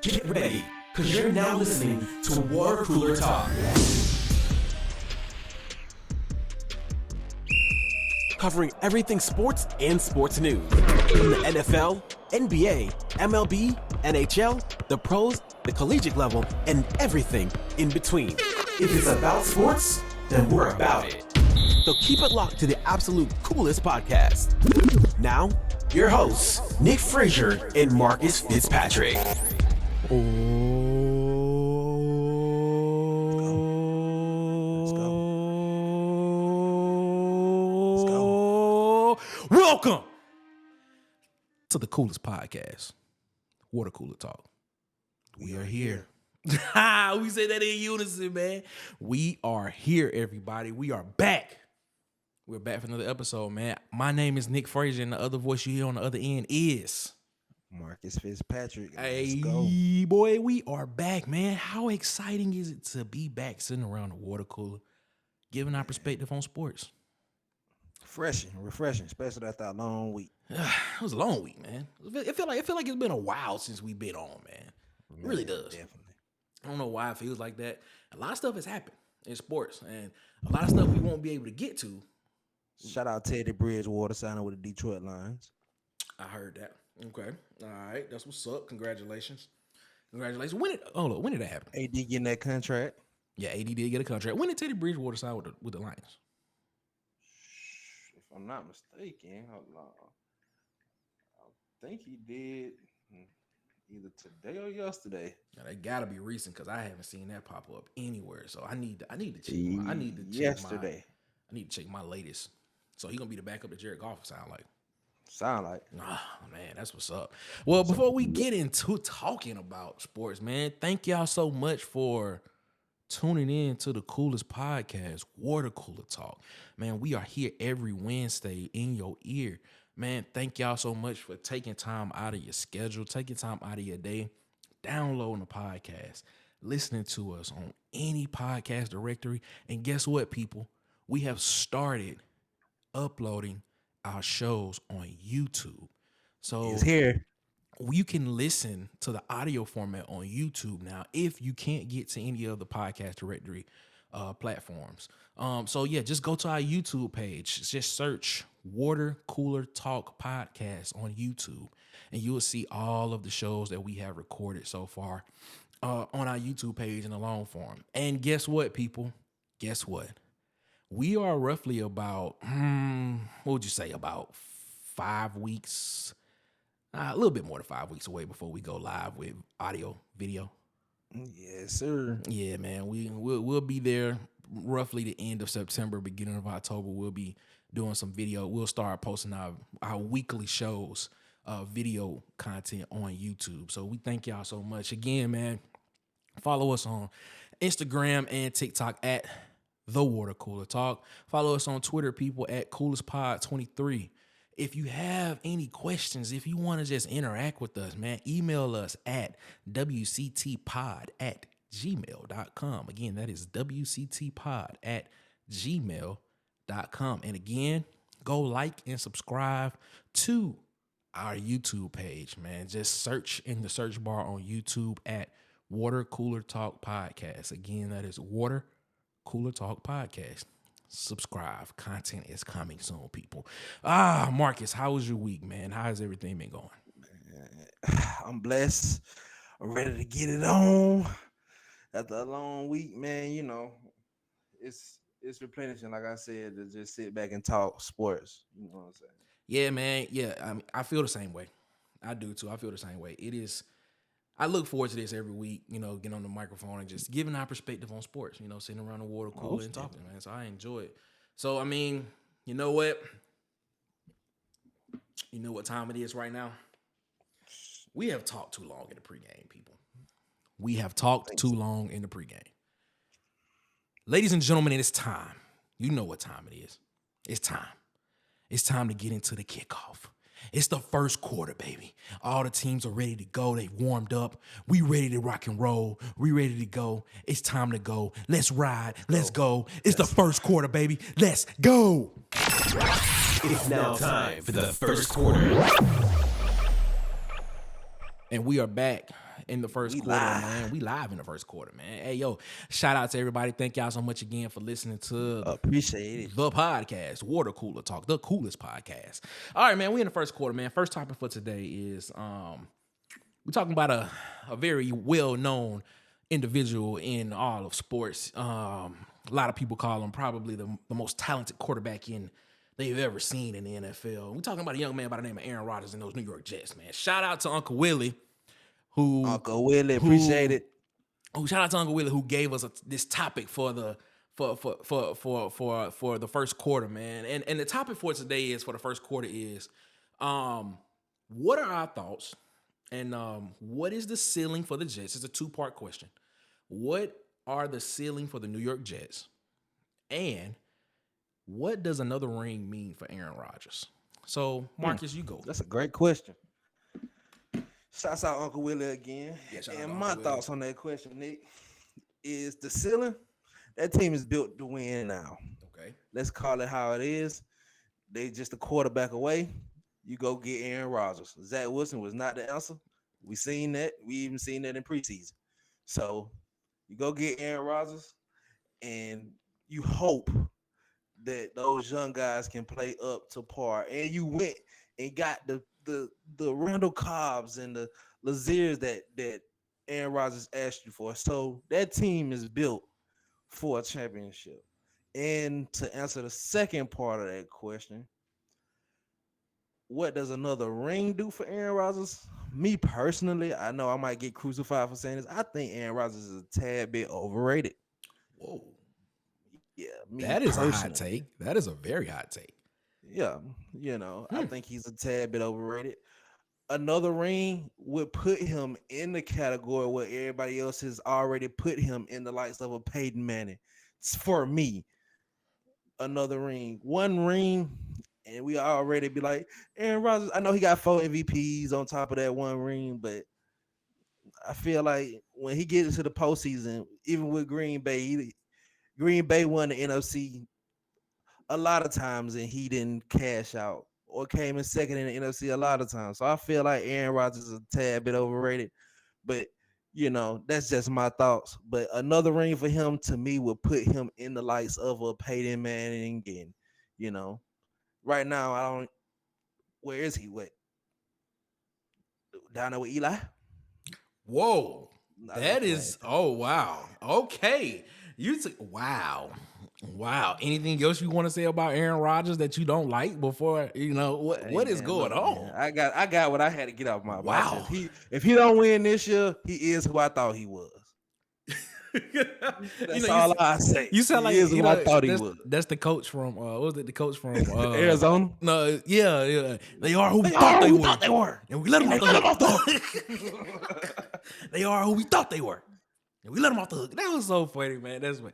Get ready, because you're now listening to Water Cooler Talk. Covering everything sports and sports news. From the NFL, NBA, MLB, NHL, the pros, the collegiate level, and everything in between. If it's about sports, then we're about it. So keep it locked to the absolute coolest podcast. Now, your hosts, Nick Frazier and Marcus Fitzpatrick. Let's go. Welcome to the coolest podcast, Water Cooler Talk. We are here. We say that in unison, man. We are here, everybody. We are back. We're back for another episode, man. My name is Nick Frazier, and the other voice you hear on the other end is Marcus Fitzpatrick. Hey, Let's go. boy, we are back, man. How exciting is it to be back sitting around the water cooler, giving our perspective on sports? Refreshing, especially after a long week. It was a long week, man. It feel like it's been a while since we've been on, man. It really does. Definitely. I don't know why it feels like that. A lot of stuff has happened in sports, and a lot of stuff we won't be able to get to. Shout out Teddy Bridgewater signing with the Detroit Lions. I heard that. Okay. All right. That's what's up. Congratulations. When did that happen? AD getting that contract. Yeah, AD did get a contract. When did Teddy Bridgewater sign with the Lions? If I'm not mistaken, hold on. I think he did either today or yesterday. Now, that gotta be recent because I haven't seen that pop up anywhere. So I need to check. Yesterday. I need to check my latest. So he gonna be the backup to Jared Goff. Sound like. Man, that's what's up. Well, before we get into talking about sports, man, thank y'all so much for tuning in to the coolest podcast, Water Cooler Talk. Man, we are here every Wednesday in your ear. Man, thank y'all so much for taking time out of your schedule, taking time out of your day, downloading the podcast, listening to us on any podcast directory. And guess what, people? We have started uploading our shows on YouTube. So it's here. You can listen to the audio format on YouTube now if you can't get to any of the podcast directory platforms. So just go to our YouTube page. Just search Water Cooler Talk Podcast on YouTube, and you will see all of the shows that we have recorded so far on our YouTube page in the long form. And guess what, people? Guess what? We are roughly about, what would you say, about 5 weeks, a little bit more than 5 weeks away before we go live with audio, video. Yes, sir. Yeah, man, we'll be there roughly the end of September, beginning of October. We'll be doing some video. We'll start posting our weekly shows, video content on YouTube. So we thank y'all so much. Again, man, follow us on Instagram and TikTok at The Water Cooler Talk. Follow us on Twitter, people, at CoolestPod23. If you have any questions, if you want to just interact with us, man, email us at wctpod@gmail.com. Again, that is wctpod@gmail.com. And again, go like and subscribe to our YouTube page, man. Just search in the search bar on YouTube at Water Cooler Talk Podcast. Again, that is Water Cooler Talk Podcast. Subscribe. Content is coming soon, people. Marcus, how was your week, man? How has everything been going? I'm blessed. I'm ready to get it on. After a long week, man, you know, it's replenishing, like I said, to just sit back and talk sports. You know what I'm saying? Yeah, man. Yeah, I feel the same way. I do, too. I feel the same way. It is... I look forward to this every week, you know, getting on the microphone and just giving our perspective on sports, you know, sitting around the water cooler and talking, man. So I enjoy it. So, I mean, you know what? You know what time it is right now? We have talked too long in the pregame, people. We have talked too long in the pregame. Ladies and gentlemen, it is time. You know what time it is. It's time. It's time to get into the kickoff. It's the first quarter, baby. All the teams are ready to go. They've warmed up. We ready to rock and roll. We ready to go. It's time to go. Let's ride. Let's go. It's the first quarter, baby. Let's go. It's now time for the first quarter. And we are back in the first We quarter, live. man. We live in the first quarter, man. Hey, yo, shout out to everybody. Thank y'all so much again for listening to Appreciate it. the podcast, Water Cooler Talk, the coolest podcast. All right, man, we in the first quarter, man. First topic for today is we're talking about a very well-known individual in all of sports. A lot of people call him probably the most talented quarterback they've ever seen in the NFL. We're talking about a young man by the name of Aaron Rodgers and those New York Jets, man. Shout out to Uncle Willie, Uncle Willie, appreciate it. Shout out to Uncle Willie who gave us this topic for the first quarter, man. And the topic for today is for the first quarter is what are our thoughts and what is the ceiling for the Jets? It's a two-part question. What are the ceiling for the New York Jets? And what does another ring mean for Aaron Rodgers? So, Marcus, you go. That's a great question. Shouts out Uncle Willie again. Yeah, shout out And to my Uncle thoughts on that question, Nick, is the ceiling. That team is built to win now. Okay. Let's call it how it is. They just a quarterback away. You go get Aaron Rodgers. Zach Wilson was not the answer. We seen that. We even seen that in preseason. So you go get Aaron Rodgers, and you hope that those young guys can play up to par. And you went and got the Randall Cobbs and the Laziers that Aaron Rodgers asked you for. So that team is built for a championship. And to answer the second part of that question, what does another ring do for Aaron Rodgers? Me personally, I know I might get crucified for saying this. I think Aaron Rodgers is a tad bit overrated. Whoa. Yeah, me That is personally. a hot take. That is a very hot take. Yeah, I think he's a tad bit overrated. Another ring would put him in the category where everybody else has already put him in the likes of a Peyton Manning. For me, another ring, one ring, and we already be like, Aaron Rodgers, I know he got 4 MVPs on top of that one ring, but I feel like when he gets into the postseason, even with Green Bay, Green Bay won the NFC a lot of times and he didn't cash out or came in second in the NFC a lot of times. So I feel like Aaron Rodgers is a tad bit overrated, but that's just my thoughts. But another ring for him to me would put him in the likes of a Peyton Manning and, right now I don't, where is he? What? Down there with Eli? Whoa. Nah, That I'm is, playing. oh, wow. Okay. Wow. Anything else you want to say about Aaron Rodgers that you don't like before, what is Man, going look, on? man, I got what I had to get off my Wow. chest. If he don't win this year, he is who I thought he was. That's all I say. You sound like he is who I thought he was. That's the coach from what was it? The coach from Arizona. No, yeah. They are who we thought they were. And we let them off the hook. They are who we thought they were. And we let them off the hook. That was so funny, man. That's funny.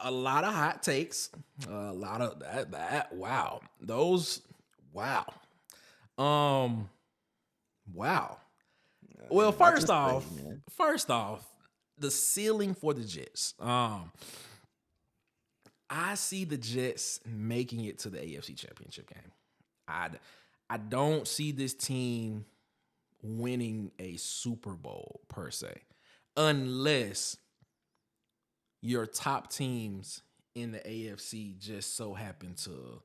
A lot of hot takes. A lot of that. Wow. Those. Wow. Wow. Well, first off, the ceiling for the Jets. I see the Jets making it to the AFC Championship game. I don't see this team winning a Super Bowl per se, unless your top teams in the AFC just so happen to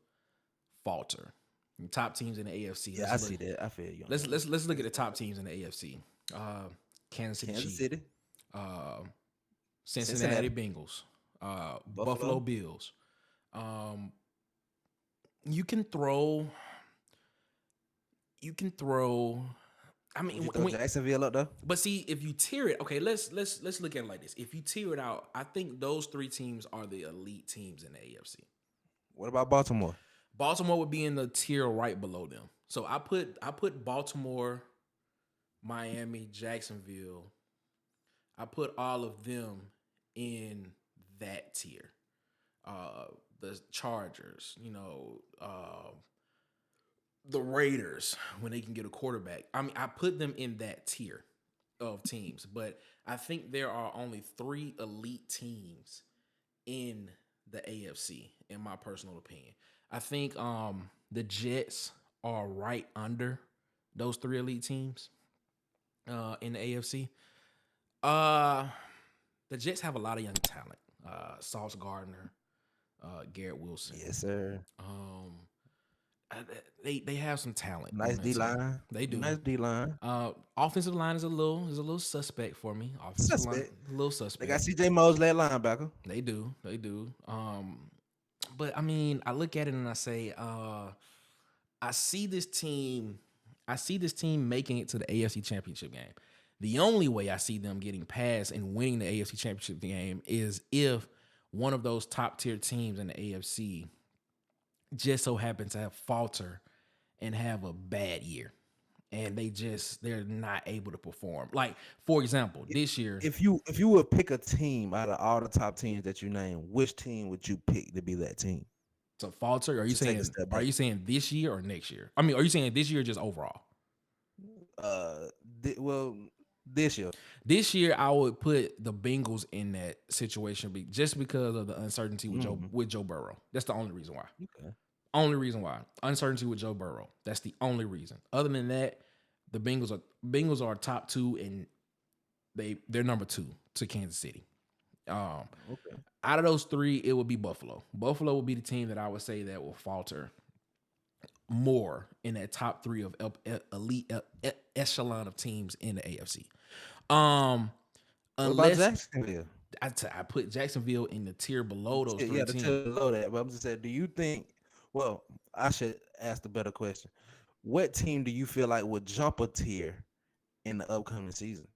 falter. Your top teams in the AFC. Yeah, I see that. I feel you. Let's look at the top teams in the AFC. Kansas City. Cincinnati Bengals. Buffalo Bills. You can throw. I mean, Jacksonville up there. but see, if you tier it, okay, let's look at it like this. If you tier it out, I think those three teams are the elite teams in the AFC. What about Baltimore? Baltimore would be in the tier right below them. So I put Baltimore, Miami, Jacksonville. I put all of them in that tier. The Chargers, the Raiders when they can get a quarterback. I mean, I put them in that tier of teams, but I think there are only 3 elite teams in the AFC, in my personal opinion. I think the Jets are right under those three elite teams in the AFC. The Jets have a lot of young talent. Sauce Gardner, Garrett Wilson. Yes, sir. They have some talent. Nice D line. They do. Nice D line. Offensive line is a little suspect for me. Offensive Suspect. line, a little suspect. They got CJ Mosley at linebacker. They do. But I mean, I look at it and I say, I see this team making it to the AFC Championship game. The only way I see them getting past and winning the AFC Championship game is if one of those top tier teams in the AFC just so happens to have falter and have a bad year. And they're not able to perform. Like, for example, this year. If you would pick a team out of all the top teams that you name, which team would you pick to be that team? To falter? Are you saying this year or next year? I mean, are you saying this year or just overall? This year. This year, I would put the Bengals in that situation just because of the uncertainty with Joe Burrow. That's the only reason why. Okay. Only reason why. Uncertainty with Joe Burrow. That's the only reason. Other than that, the Bengals are top two, and they're number two to Kansas City. Okay. Out of those three, it would be Buffalo. Buffalo would be the team that I would say that will falter more in that top three of elite echelon of teams in the AFC. What about Jacksonville? I put Jacksonville in the tier below those three teams. The tier below that. But I'm just saying, do you think? Well, I should ask the better question. What team do you feel like would jump a tier in the upcoming season?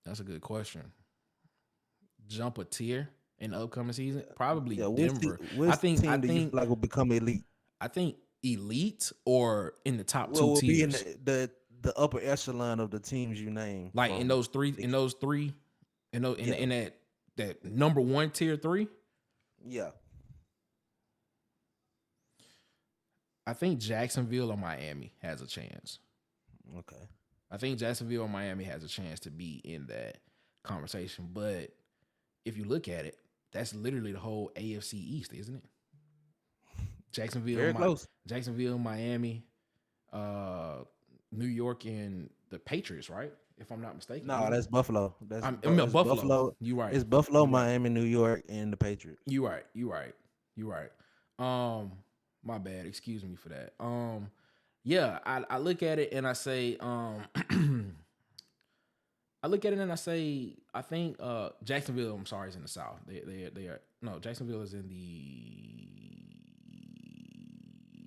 That's a good question. Jump a tier in the upcoming season? Probably Yeah, Denver. Which team do you feel like will become elite? I think elite or in the top two will tiers. Be in the upper echelon of the teams you name. Like in those three, in that number one tier three. Yeah. I think Jacksonville or Miami has a chance. Okay. I think Jacksonville or Miami has a chance to be in that conversation. But if you look at it, that's literally the whole AFC East, isn't it? Jacksonville, Miami, New York, and the Patriots, right? If I'm not mistaken. No, that's Buffalo. Buffalo. You right. It's Buffalo, Miami, New York, and the Patriots. You right. My bad. Excuse me for that. Yeah, I look at it and I say, I think Jacksonville, I'm sorry, is in the South. Jacksonville is in the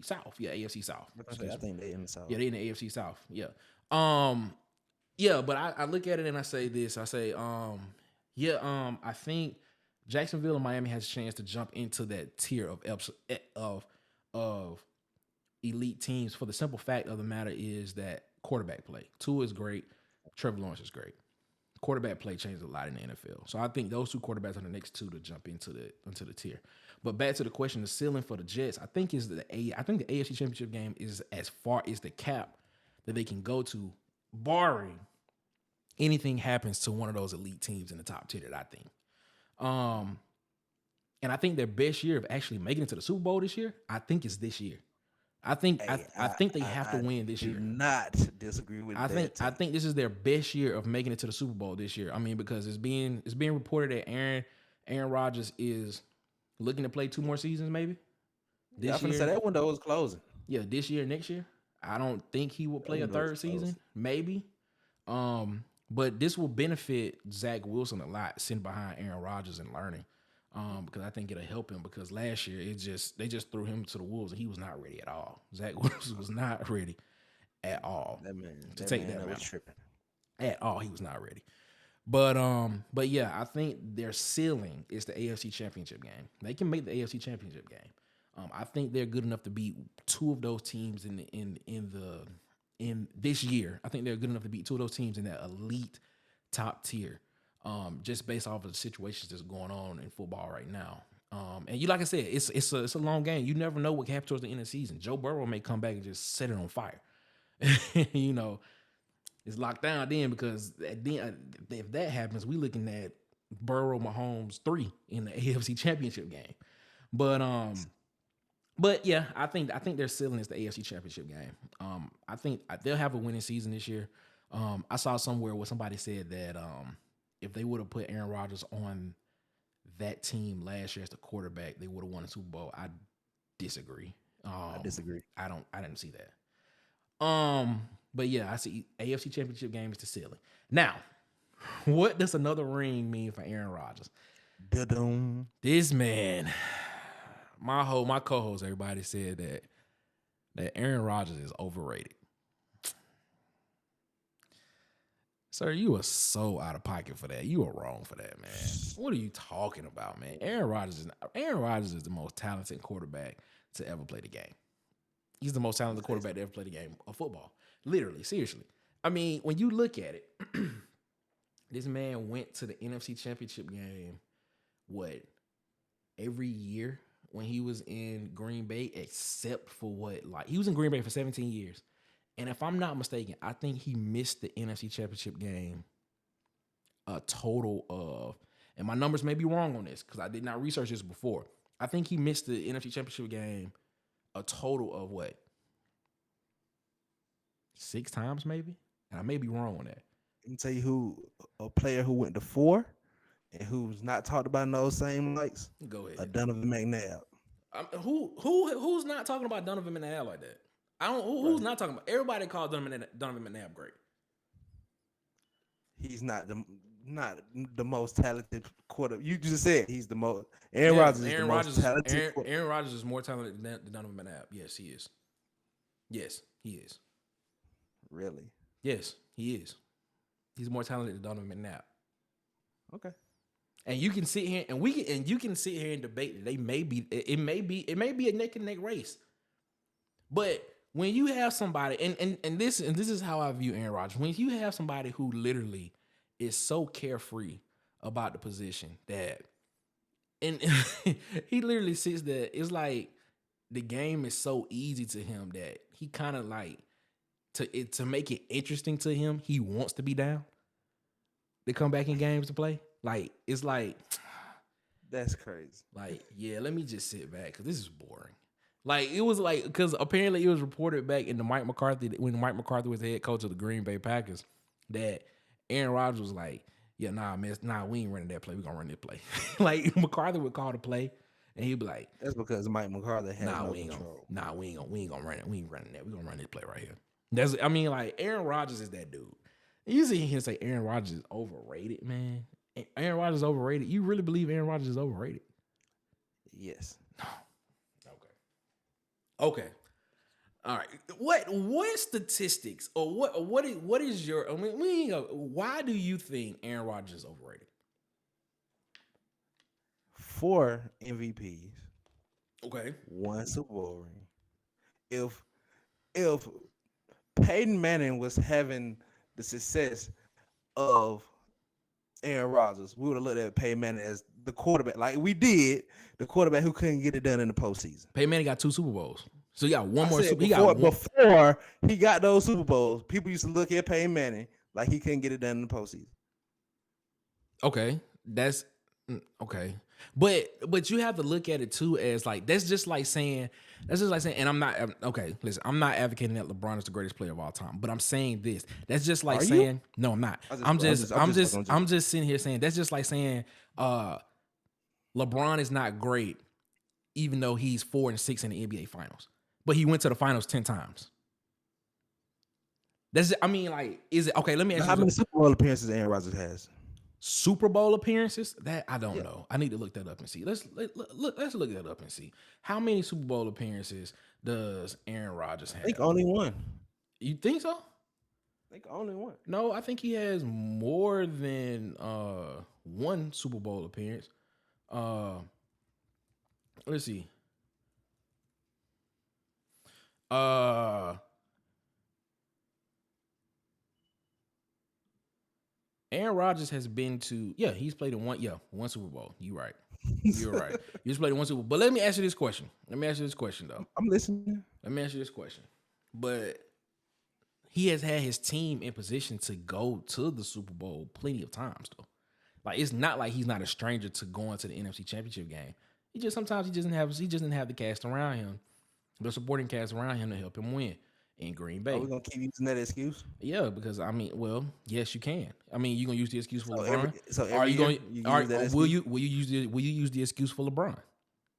South. Yeah, AFC South. I think they're in the South. Yeah, they're in the AFC South. Yeah. But I look at it and I say this. I say, I think Jacksonville and Miami has a chance to jump into that tier of elite teams for the simple fact of the matter is that quarterback play. Tua is great. Trevor Lawrence is great. Quarterback play changed a lot in the NFL. So I think those two quarterbacks are the next two to jump into the tier. But back to the question, the ceiling for the Jets, I think the AFC Championship game is as far as the cap that they can go to, barring anything happens to one of those elite teams in the top tier that I think. And I think their best year of actually making it to the Super Bowl this year, I think is this year. I think they have to win this year. Do not disagree with that. I think this is their best year of making it to the Super Bowl this year. I mean, because it's being reported that Aaron Rodgers is looking to play 2 more seasons, maybe. I was gonna say that window is closing. Yeah, this year, next year. I don't think he will play a third season, maybe. But this will benefit Zach Wilson a lot, sitting behind Aaron Rodgers and learning. Because I think it'll help him because last year they just threw him to the wolves and he was not ready at all. Zach Wilson was not ready at all to take that was tripping at all. He was not ready. But yeah, I think their ceiling is the AFC Championship game. They can make the AFC Championship game. I think they're good enough to beat 2 of those teams in this year. I think they're good enough to beat 2 of those teams in that elite top tier. Just based off of the situations that's going on in football right now. And like I said, it's a long game. You never know what can happen towards the end of the season. Joe Burrow may come back and just set it on fire. It's locked down then because if that happens, we looking at Burrow Mahomes 3 in the AFC Championship game. But But yeah, I think their ceiling is the AFC Championship game. I think they'll have a winning season this year. I saw somewhere where somebody said that if they would have put Aaron Rodgers on that team last year as the quarterback, they would have won a Super Bowl. I disagree. I disagree. I didn't see that. But yeah, I see AFC Championship game is the ceiling. Now, what does another ring mean for Aaron Rodgers? Da-dum. This man, my co-host, everybody said that Aaron Rodgers is overrated. Sir, you are so out of pocket for that. You are wrong for that, man. What are you talking about, man? Aaron Rodgers is the most talented quarterback to ever play the game. He's the most talented quarterback to ever play the game of football. Literally, seriously. I mean, when you look at it, this man went to the NFC Championship game, every year when he was in Green Bay, except for he was in Green Bay for 17 years. And if I'm not mistaken, I think he missed the NFC Championship game a total of, and my numbers may be wrong on this because I did not research this before. I think he missed the NFC Championship game a total of 6 times maybe? And I may be wrong on that. Let me tell you a player who went to 4 and who's not talked about in those same lights. Go ahead. Donovan McNabb. Who's not talking about Donovan McNabb like that? Who's not talking about? Everybody calls Donovan McNabb great. He's not the most talented quarterback. You just said he's the most. Aaron Rodgers is the most talented. Aaron Rodgers is more talented than Donovan McNabb. Yes, he is. Yes, he is. Really? Yes, he is. He's more talented than Donovan McNabb. Okay. And you can sit here you can sit here and debate that it may be a neck and neck race. But when you have somebody, and this is how I view Aaron Rodgers, when you have somebody who literally is so carefree about the position that, and he literally sits there, it's like the game is so easy to him that he kind of to make it interesting to him, he wants to be down to come back in games to play. It's like that's crazy. Yeah, let me just sit back because this is boring. It was because apparently it was reported back in when Mike McCarthy was the head coach of the Green Bay Packers that Aaron Rodgers was like, yeah, we ain't running that play. We're going to run this play. McCarthy would call the play and he'd be like, that's because Mike McCarthy had no control. We ain't going to run it. We ain't running that. We're going to run this play right here. Aaron Rodgers is that dude. You see him say Aaron Rodgers is overrated, man. Aaron Rodgers is overrated. You really believe Aaron Rodgers is overrated? Yes. No. Okay. All right. What statistics or what is your? Why do you think Aaron Rodgers is overrated? 4 MVPs. Okay. 1 Super Bowl ring. If Peyton Manning was having the success of Aaron Rodgers, we would have looked at Peyton Manning as the quarterback, like we did, the quarterback who couldn't get it done in the postseason. Peyton Manning got 2 Super Bowls, so he got one more. Before he got those Super Bowls, people used to look at Peyton Manning like he couldn't get it done in the postseason. Okay, that's okay, but you have to look at it too as that's just like saying, and I'm not okay. Listen, I'm not advocating that LeBron is the greatest player of all time, but I'm saying this. That's just like saying, no, I'm not. I'm just sitting here saying that's just like saying, LeBron is not great, even though he's 4-6 in the NBA Finals, but he went to the finals 10 times. Is it okay? Let me ask you how many Super Bowl appearances Aaron Rodgers has. Super Bowl appearances? That I don't know. I need to look that up and see. Let's look that up and see. How many Super Bowl appearances does Aaron Rodgers have? I think only 1. You think so? I think only 1. No, I think he has more than 1 Super Bowl appearance. Let's see. Aaron Rodgers has been to, he's played in 1 Super Bowl. You're right. You're right. He's played in 1 Super Bowl. But let me ask you this question. Though. I'm listening. Let me ask you this question. But he has had his team in position to go to the Super Bowl plenty of times, though. It's not like he's not a stranger to going to the NFC Championship game. Sometimes he doesn't have the cast around him the supporting cast around him to help him win in Green Bay. Are we gonna keep using that excuse? Yeah, because I mean, well, yes, you can. I mean, you gonna use the excuse for So LeBron? every Are you year going? you Are use that will excuse? you use the excuse for LeBron?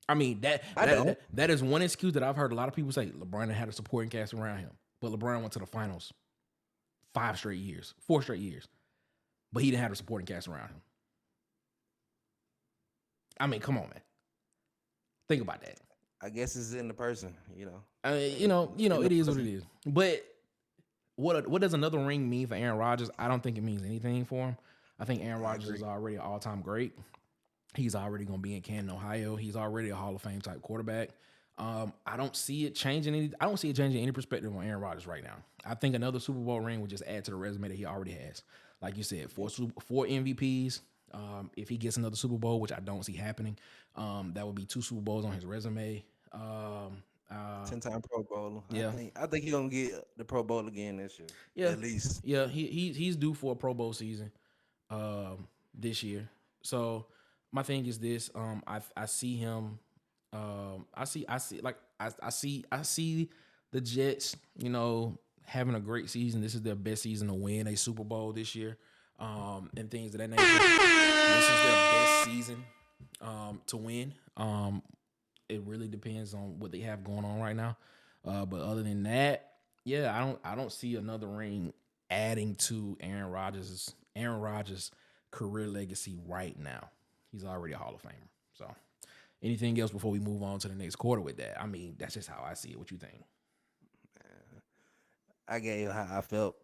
I mean I don't. that is one excuse that I've heard a lot of people say. LeBron had a supporting cast around him, but LeBron went to the finals 4 straight years, but he didn't have a supporting cast around him. I mean, come on, man. Think about that. I guess it's in the person, you know. It is what it is. But what does another ring mean for Aaron Rodgers? I don't think it means anything for him. I think Aaron Rodgers is already an all-time great. He's already going to be in Canton, Ohio. He's already a Hall of Fame type quarterback. I don't see it changing any perspective on Aaron Rodgers right now. I think another Super Bowl ring would just add to the resume that he already has. Like you said, four MVPs. If he gets another Super Bowl, which I don't see happening, that would be 2 Super Bowls on his resume. 10-time Pro Bowler. Yeah. I think he's gonna get the Pro Bowl again this year. Yeah, At least. Yeah, he's due for a Pro Bowl season this year. So my thing is this: I see him. I see the Jets. Having a great season. This is their best season to win a Super Bowl this year, and things of that nature. This is their best season to win. It really depends on what they have going on right now. But other than that, yeah, I don't see another ring adding to Aaron Rodgers' career legacy right now. He's already a Hall of Famer. So anything else before we move on to the next quarter with that? I mean, that's just how I see it. What you think? I gave you how I felt.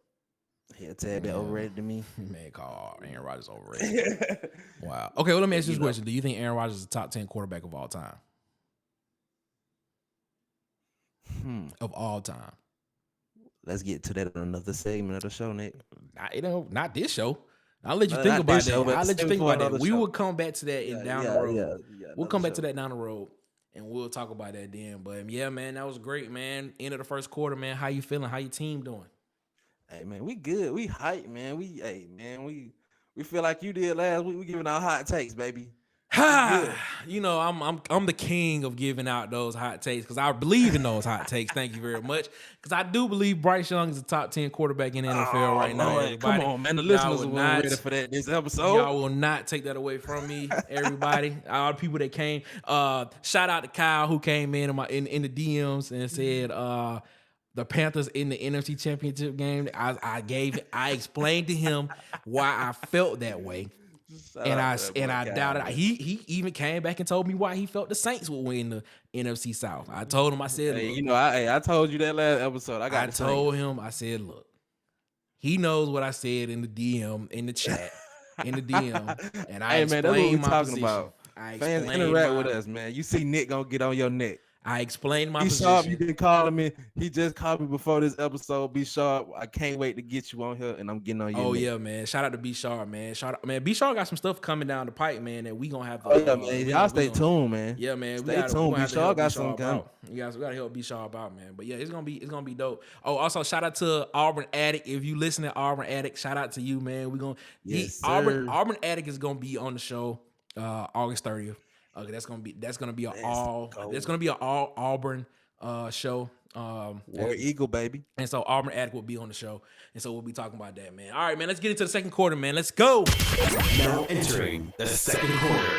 He a tad bit overrated to me. Man, call Aaron Rodgers overrated. Wow. Okay, well, let me ask you this question. Do you think Aaron Rodgers is a top 10 quarterback of all time? Of all time. Let's get to that in another segment of the show, Nick. Not this show. I'll let you think about that. I'll let you think about that. We will come back to that down the road. We'll come back to that down the road, and we'll talk about that then. But yeah, man, that was great, man. End of the first quarter, man. How you feeling? How your team doing? Hey, man, we good. We hype, man. We feel like you did last week. We giving out hot takes, baby. I'm the king of giving out those hot takes because I believe in those hot takes. Thank you very much. Because I do believe Bryce Young is a top 10 quarterback in the NFL right now. Everybody. Come on, man. The listeners will not ready for that this episode. Y'all will not take that away from me, everybody. All the people that came. Shout out to Kyle who came in the DMs and said the Panthers in the NFC Championship game. I explained to him why I felt that way. And I doubted. He even came back and told me why he felt the Saints would win the NFC South. I told him, I said, look, I told you that last episode. I told him, I said, look, he knows what I said in the DM, in the chat, in the DM, and I explained my position. About. Fans interact with us, man. You see Nick gonna get on your neck. I explained my position. Sharp, you been calling me. He just called me before this episode. Be Sharp. I can't wait to get you on here, and I'm getting on you. Oh, yeah, man. Shout out to Be Sharp, man. Shout out, man. Be Sharp got some stuff coming down the pipe, man, that we gonna have to. Oh, yeah, man. Y'all stay tuned, man. Yeah, man. Stay tuned. Be Sharp got something coming. You guys, we gotta help Be Sharp out, man. But yeah, it's gonna be dope. Oh, also shout out to Auburn Addict. If you listen to Auburn Addict, shout out to you, man. We gonna Auburn Addict is gonna be on the show August 30th. Okay, that's gonna be an all Auburn show. War Eagle, baby. And so Auburn Addict will be on the show. And so we'll be talking about that, man. All right, man, let's get into the second quarter, man. Let's go. Now entering the second quarter.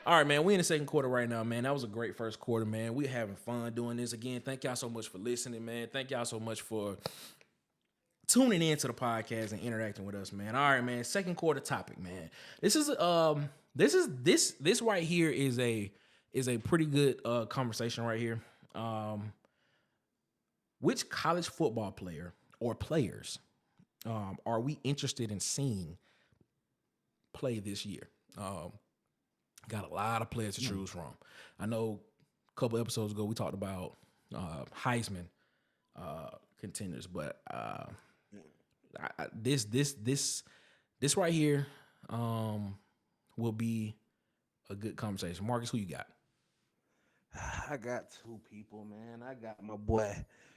All right, man, we in the second quarter right now, man. That was a great first quarter, man. We're having fun doing this again. Thank y'all so much for listening, man. Thank y'all so much for tuning in to the podcast and interacting with us, man. All right, man. Second quarter topic, man. This right here is a pretty good conversation right here. Which college football player or players are we interested in seeing play this year? Got a lot of players to choose from. I know a couple episodes ago we talked about Heisman contenders, but this right here will be a good conversation. Marcus, who you got? I got 2 people, man. I got my boy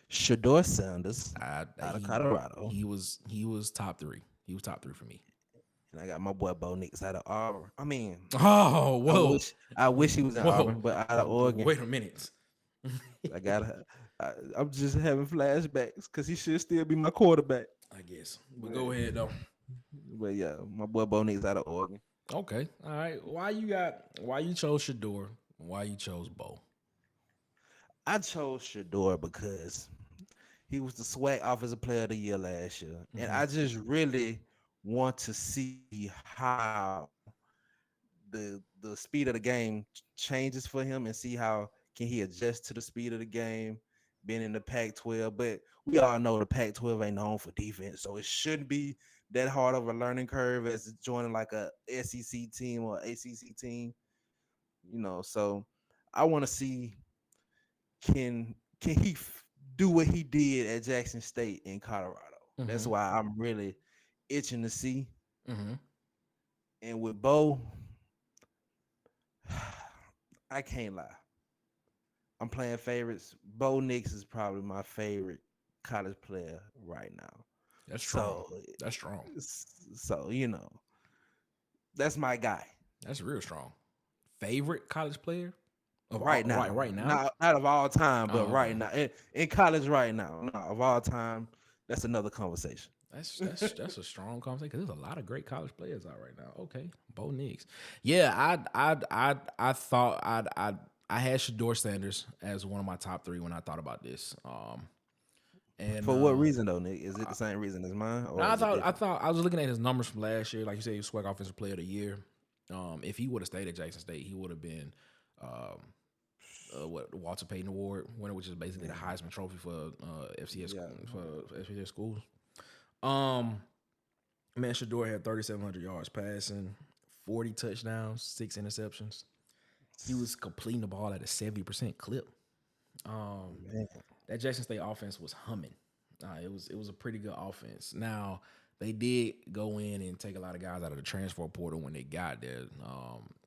Shedeur Sanders out of Colorado. He was top 3. He was top 3 for me. And I got my boy Bo Nix out of Auburn. I mean, whoa! I wish he was in Auburn, but out of Oregon. Wait a minute. I gotta. I'm just having flashbacks because he should still be my quarterback. I guess. But But, go ahead though. but yeah, my boy Bo Nix out of Oregon. Okay. All right. Why you chose Shador? Why you chose Bo? I chose Shador because he was the SWAC Offensive Player of the Year last year, and Mm-hmm. I just really want to see how the speed of the game changes for him, and see how can he adjust to the speed of the game. Being in the Pac-12, but we all know the Pac-12 ain't known for defense, so it shouldn't be that hard of a learning curve as joining like a SEC team or ACC team. So I want to see can he do what he did at Jackson State in Colorado. That's Mm-hmm. why I'm really itching to see. Mm-hmm. And with Bo, I can't lie. I'm playing favorites. Bo Nix is probably my favorite college player right now. That's strong. So, That's strong. so that's my guy That's real strong. Favorite college player of right all now. right now? Not of all time, but Oh, right okay. now in college right now. No, of all time, that's another conversation. That's a strong conversation because there's a lot of great college players out right now. Okay, Bo Nix. Yeah, I thought I had Shador Sanders as one of my top three when I thought about this. And For what reason though, Nick? Is it the same reason as mine, no, or is it different? I was looking at his numbers from last year. Like you said, he was SWAC Offensive Player of the Year. If he would have stayed at Jackson State, he would have been um, what the Walter Payton Award winner, which is basically the Heisman Trophy for FCS Yeah. for FCS schools. Um, Man, Shador had 3,700 yards passing, 40 touchdowns, 6 interceptions. He was completing the ball at a 70% clip. Man. That Jackson State offense was humming. It was a pretty good offense. Now they did go in and take a lot of guys out of the transfer portal when they got there.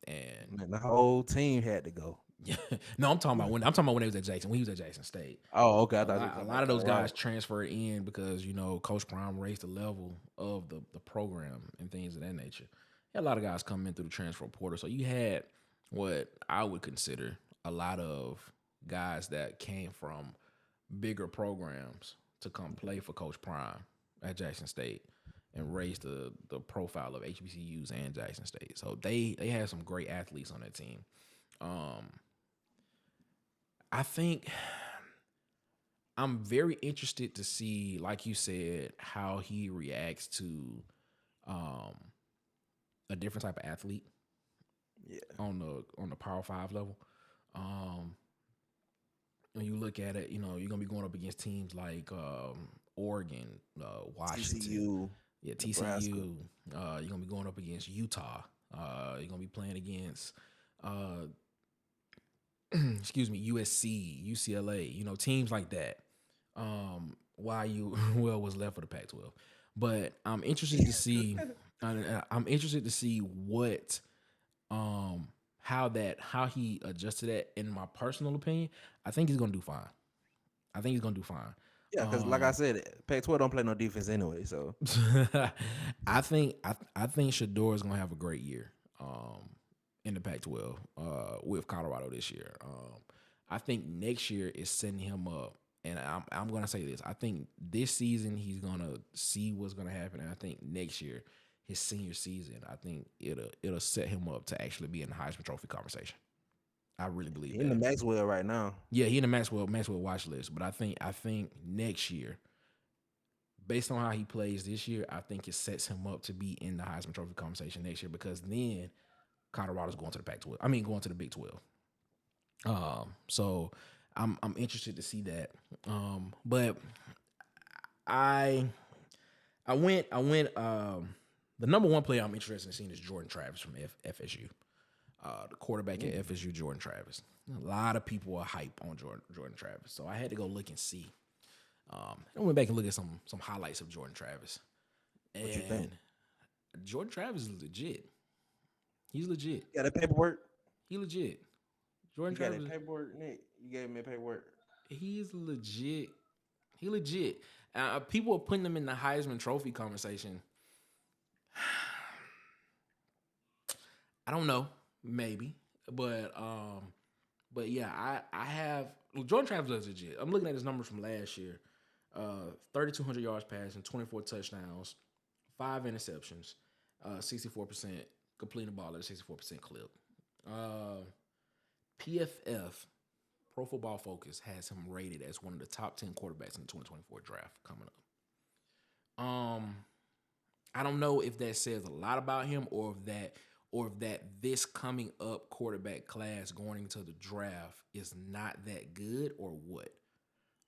And Man, the whole team had to go. yeah, no, I'm talking about when they was at Jackson. When he was at Jackson State, Oh, okay. I a thought you were lot, a talking lot about of those guys Colorado. transferred in because Coach Prime raised the level of the program and things of that nature. Had a lot of guys come in through the transfer portal, so you had what I would consider a lot of guys that came from bigger programs to come play for Coach Prime at Jackson State and raise the profile of HBCUs and Jackson State. So they had some great athletes on that team. Um, I think I'm very interested to see, like you said, how he reacts to um, a different type of athlete Yeah. on the Power Five level. Um, when you look at it, you're gonna be going up against teams like Oregon, Washington, TCU, yeah, Nebraska. TCU. You're gonna be going up against Utah. You're gonna be playing against, excuse me, USC, UCLA. Teams like that. Why you well was left for the Pac-12, but I'm interested to see. I'm interested to see what how he adjusted that. In my personal opinion, I think he's gonna do fine. I think he's gonna do fine. Yeah, because like I said, Pac-12 don't play no defense anyway. So I think Shador is gonna have a great year in the Pac-12 with Colorado this year. I think next year is setting him up, and I'm gonna say this. I think this season he's gonna see what's gonna happen, and I think next year, his senior season, I think it'll set him up to actually be in the Heisman Trophy conversation. I really believe he in the that. Maxwell right now. Yeah, he in the Maxwell watch list, but I think next year, based on how he plays this year, I think it sets him up to be in the Heisman Trophy conversation next year because then Colorado's going to the Pac-12. I mean, going to the Big 12. So I'm interested to see that. But I I went. The number one player I'm interested in seeing is Jordan Travis from FSU. The quarterback at FSU, Jordan Travis. A lot of people are hype on Jordan Travis, so I had to go look and see. I went back and looked at some highlights of Jordan Travis, What you think? and Jordan Travis is legit. He's legit. You got that paperwork? He legit. Jordan You got Travis, that paperwork, Nick? You gave me paperwork. he's legit. He legit. People are putting him in the Heisman Trophy conversation. I don't know, maybe, but yeah, I have Jordan Travis is legit. I'm looking at his numbers from last year. 3,200 yards passing, 24 touchdowns, 5 interceptions, 64% completing the ball at a 64% clip. PFF, Pro Football Focus, has him rated as one of the top 10 quarterbacks in the 2024 draft coming up. I don't know if that says a lot about him or if that this coming up quarterback class going into the draft is not that good or what.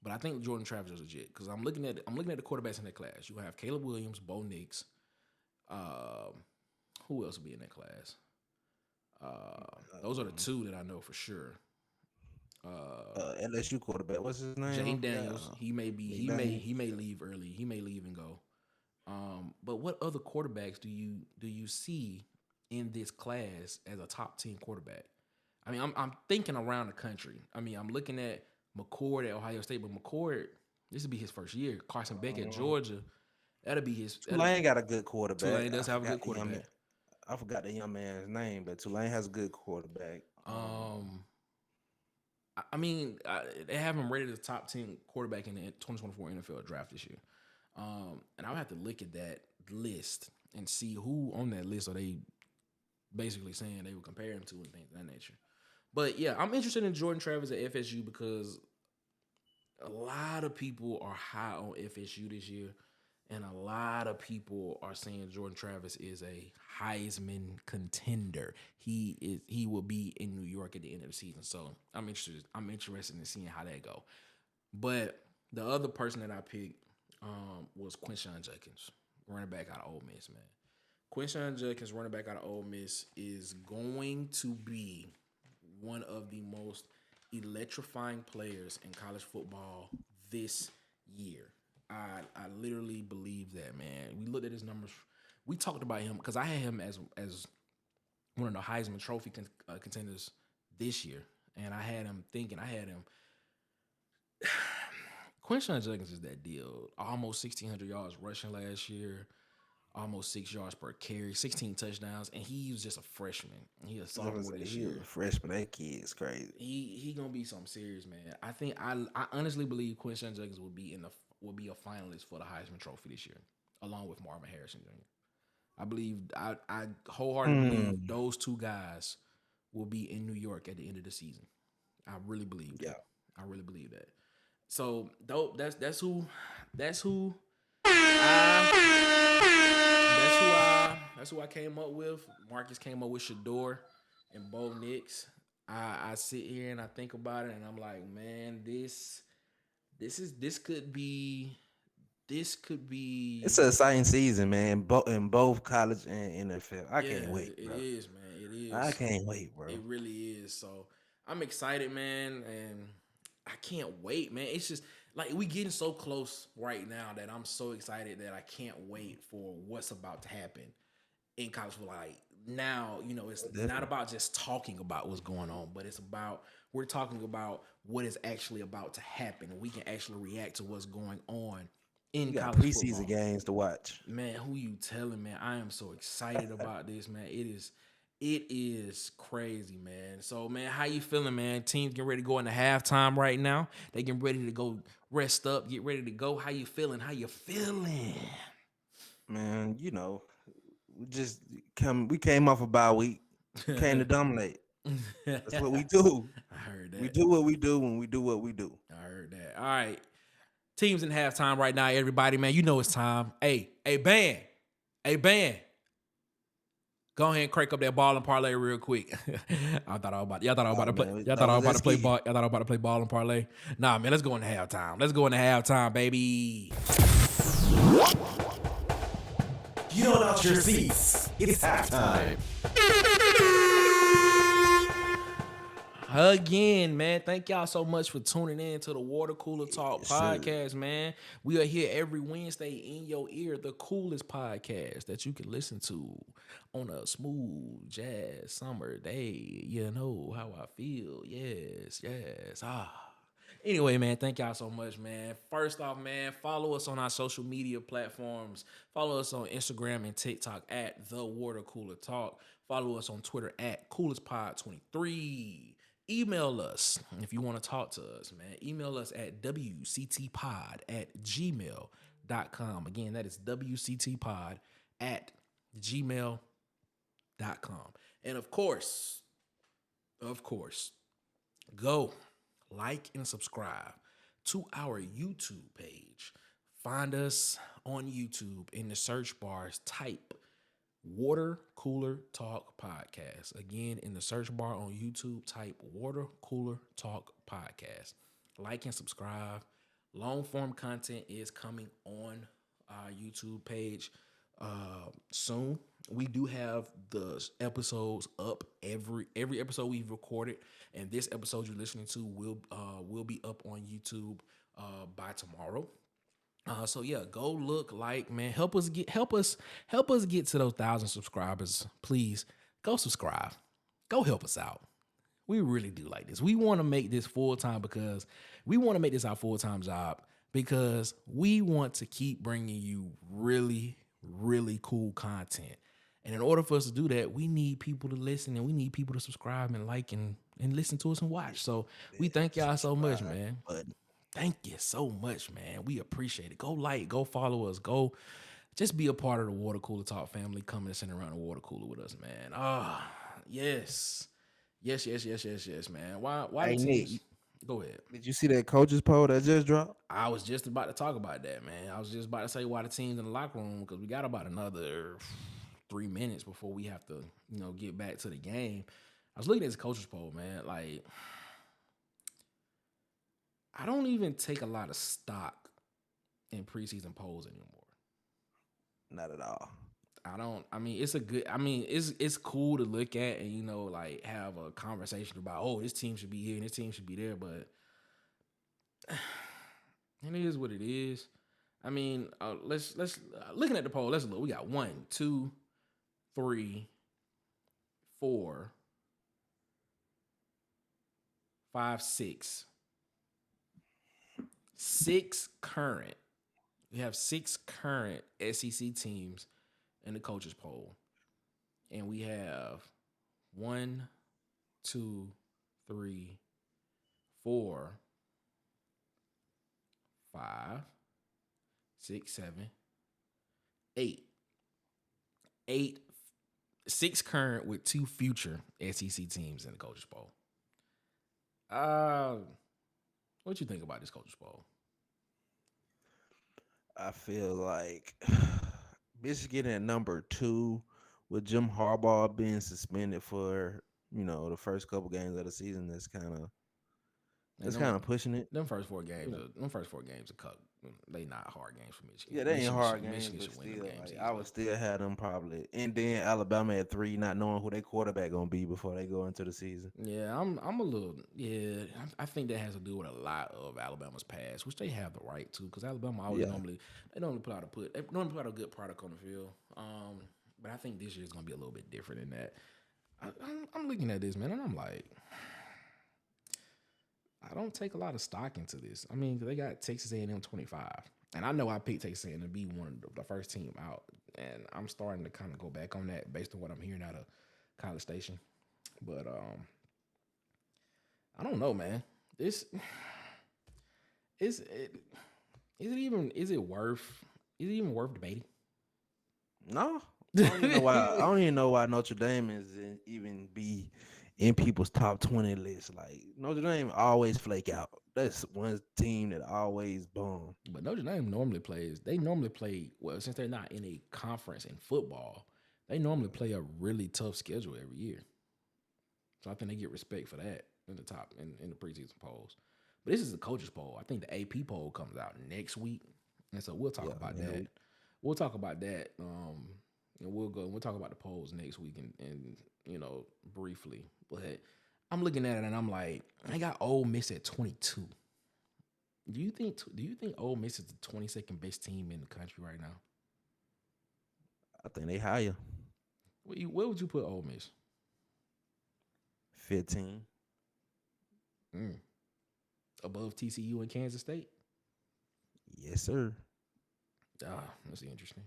But I think Jordan Travis is legit because I'm looking at the quarterbacks in that class. You have Caleb Williams, Bo Nix. Who else will be in that class? Those are the two that I know for sure. LSU quarterback. What's his name? Jane Daniels. He may leave early. He may leave and go. But what other quarterbacks do you see in this class as a top 10 quarterback? I mean, I'm thinking around the country. I mean, I'm looking at McCord at Ohio State, but McCord, this will be his first year. Carson Beck at Georgia, that'll be his. Tulane got a good quarterback. Tulane does have a good quarterback. I forgot the young man's name, but Tulane has a good quarterback. I mean, they have him rated as top 10 quarterback in the 2024 NFL draft this year. And I'll have to look at that list and see who on that list are they basically saying they would compare him to and things of that nature. But yeah, I'm interested in Jordan Travis at FSU because a lot of people are high on FSU this year, and a lot of people are saying Jordan Travis is a Heisman contender. He will be in New York at the end of the season. So I'm interested in seeing how that go. But the other person that I picked was Quinshon Judkins, running back out of Ole Miss, man. Quinshon Judkins, running back out of Ole Miss, is going to be one of the most electrifying players in college football this year. I literally believe that, man. We looked at his numbers. We talked about him because I had him as one of the Heisman Trophy contenders this year, and I had him. Quinshon Judkins is that deal. Almost 1,600 yards rushing last year, almost 6 yards per carry, 16 touchdowns, and he was just a freshman. He a sophomore this year. A freshman, that kid's crazy. He gonna be something serious, man. I think I honestly believe Quinshon Judkins will be a finalist for the Heisman Trophy this year, along with Marvin Harrison Jr. I believe I wholeheartedly believe those two guys will be in New York at the end of the season. I really believe that. Yeah. I really believe that. So that's who I came up with. Marcus came up with Shador and Bo Nix. I sit here and I think about it and I'm like, man, this could be. It's an exciting season, man. In both college and NFL. I can't wait, bro. It is, man. It is. I can't wait, bro. It really is. So I'm excited, man, and I can't wait, man. It's just like we getting so close right now that I'm so excited that I can't wait for what's about to happen in college football. Like now, it's not about just talking about what's going on, but it's about we're talking about what is actually about to happen, and we can actually react to what's going on in college preseason football. Games to watch. Man, who you telling, man? I am so excited about this, man. It is crazy, man. So, man, how you feeling, man? Teams getting ready to go into halftime right now. They getting ready to go rest up, get ready to go. How you feeling? Man, we came off a bye week. Came to dominate. That's what we do. I heard that. We do what we do when we do what we do. I heard that. All right. Teams in halftime right now, everybody, man. You know it's time. Hey, band. Go ahead and crank up that ball and parlay real quick. Y'all thought I was about to play ball and parlay. Nah, man, let's go into halftime. Baby. You don't out your seats. It's halftime. Again, man, thank y'all so much for tuning in to the Water Cooler Talk podcast, man. We are here every Wednesday in your ear, the coolest podcast that you can listen to on a smooth jazz summer day. You know how I feel. Yes. Anyway, man, thank y'all so much, man. First off, man, follow us on our social media platforms. Follow us on Instagram and TikTok at The Water Cooler Talk. Follow us on Twitter at CoolestPod23. email us if you want to talk to us, man. Email us at wctpod@gmail.com. Again, that is wctpod@gmail.com. And of course, go like and subscribe to our YouTube page. Find us on YouTube in the search bars. Type Water Cooler Talk Podcast. Again, in the search bar on YouTube, type Water Cooler Talk Podcast. Like and subscribe. Long form content is coming on our YouTube page soon. We do have the episodes up every episode we've recorded, and this episode you're listening to will be up on YouTube by tomorrow. So yeah, go look, like, man, help us get to those 1,000 subscribers. Please go subscribe. Go help us out. We really do like this. We want to make this full time because we want to make this our full-time job because we want to keep bringing you really, really cool content. And in order for us to do that, we need people to listen and we need people to subscribe and like and listen to us and watch. So we thank y'all so much, man. Thank you so much, man. We appreciate it. Go like, go follow us, go just be a part of the Water Cooler Talk family. Come and sit around the water cooler with us, man. Yes. Yes, man. Why Hey, the Nick, teams? Go ahead. did you see that coaches poll that just dropped? I was just about to talk about that, man. I was just about to say why the teams in the locker room, because we got about another 3 minutes before we have to, get back to the game. I was looking at this coaches poll, man. Like, I don't even take a lot of stock in preseason polls anymore. Not at all. It's cool to look at and, like have a conversation about, oh, this team should be here and this team should be there, but it is what it is. I mean, let's looking at the poll, let's look. We got 1, 2, 3, 4, 5, 6. 6 current. We have 6 current SEC teams in the coaches poll. And we have 1, 2, 3, 4, 5, 6, 7, 8. 6 current with 2 future SEC teams in the coaches poll. What you think about this coaches poll? I feel like Michigan at number 2 with Jim Harbaugh being suspended for, the first couple games of the season. That's kind of pushing it. Them first 4 games are cut. They not hard games for Michigan. Yeah, they ain't hard games, Michigan but should win them games. I would still have them probably. And then Alabama at 3, not knowing who their quarterback gonna be before they go into the season. Yeah, I'm a little. Yeah, I think that has to do with a lot of Alabama's past, which they have the right to, because Alabama always normally put out a good product on the field. But I think this year is gonna be a little bit different in that. I'm looking at this, man, and I'm like, I don't take a lot of stock into this. I mean, they got Texas A&M 25, and I know I picked Texas A&M to be one of the first team out, and I'm starting to kind of go back on that based on what I'm hearing out of College Station. But I don't know, man. Is it worth debating? No, I don't even know why. I don't even know why Notre Dame is even be in people's top 20 list. Like, Notre Dame always flake out. That's one team that always boom. But Notre Dame normally plays. They normally play well, since they're not in a conference in football. They normally play a really tough schedule every year. So I think they get respect for that in the top in the preseason polls. But this is the coaches poll. I think the AP poll comes out next week, and so we'll talk about that. We'll talk about that. And we'll talk about the polls next week and briefly. But I'm looking at it and I'm like, I got Ole Miss at 22. Do you think Ole Miss is the 22nd best team in the country right now? I think they higher. Where would you put Ole Miss? 15. Above TCU and Kansas State? Yes, sir. That's interesting.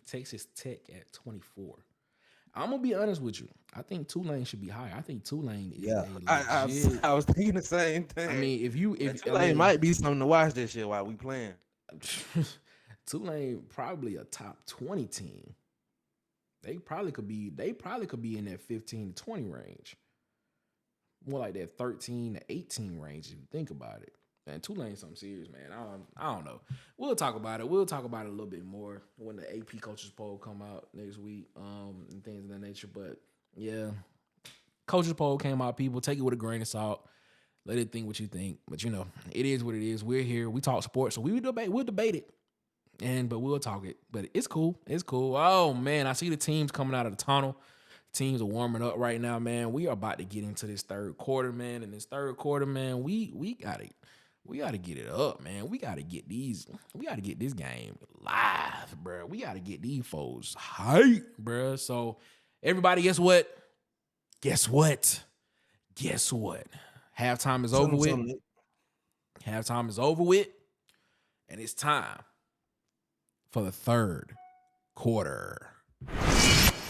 Texas Tech at 24. I'm gonna be honest with you. I think Tulane should be higher. I think Tulane is Yeah, a I, legit. I was thinking the same I thing. mean, if you Man, if I Tulane mean might be something to watch this year while we playing. Tulane probably a top 20 team. They probably could be in that 15 to 20 range. More like that 13 to 18 range if you think about it. Man, Tulane's something serious, man. I don't know. We'll talk about it. We'll talk about it a little bit more when the AP coaches poll come out next week, and things of that nature. But yeah, coaches poll came out. People take it with a grain of salt. Let it think what you think. But you know, it is what it is. We're here. We talk sports, so we'll debate it. But we'll talk it. But it's cool. It's cool. Oh man, I see the teams coming out of the tunnel. Teams are warming up right now, man. We are about to get into this third quarter, man. And this third quarter, man, we gotta get it up, man. We gotta get this game live, bro. We gotta get these foes hype, bro. So everybody, guess what? Guess what? Guess what? Halftime is over with. Halftime is over with. And it's time for the third quarter.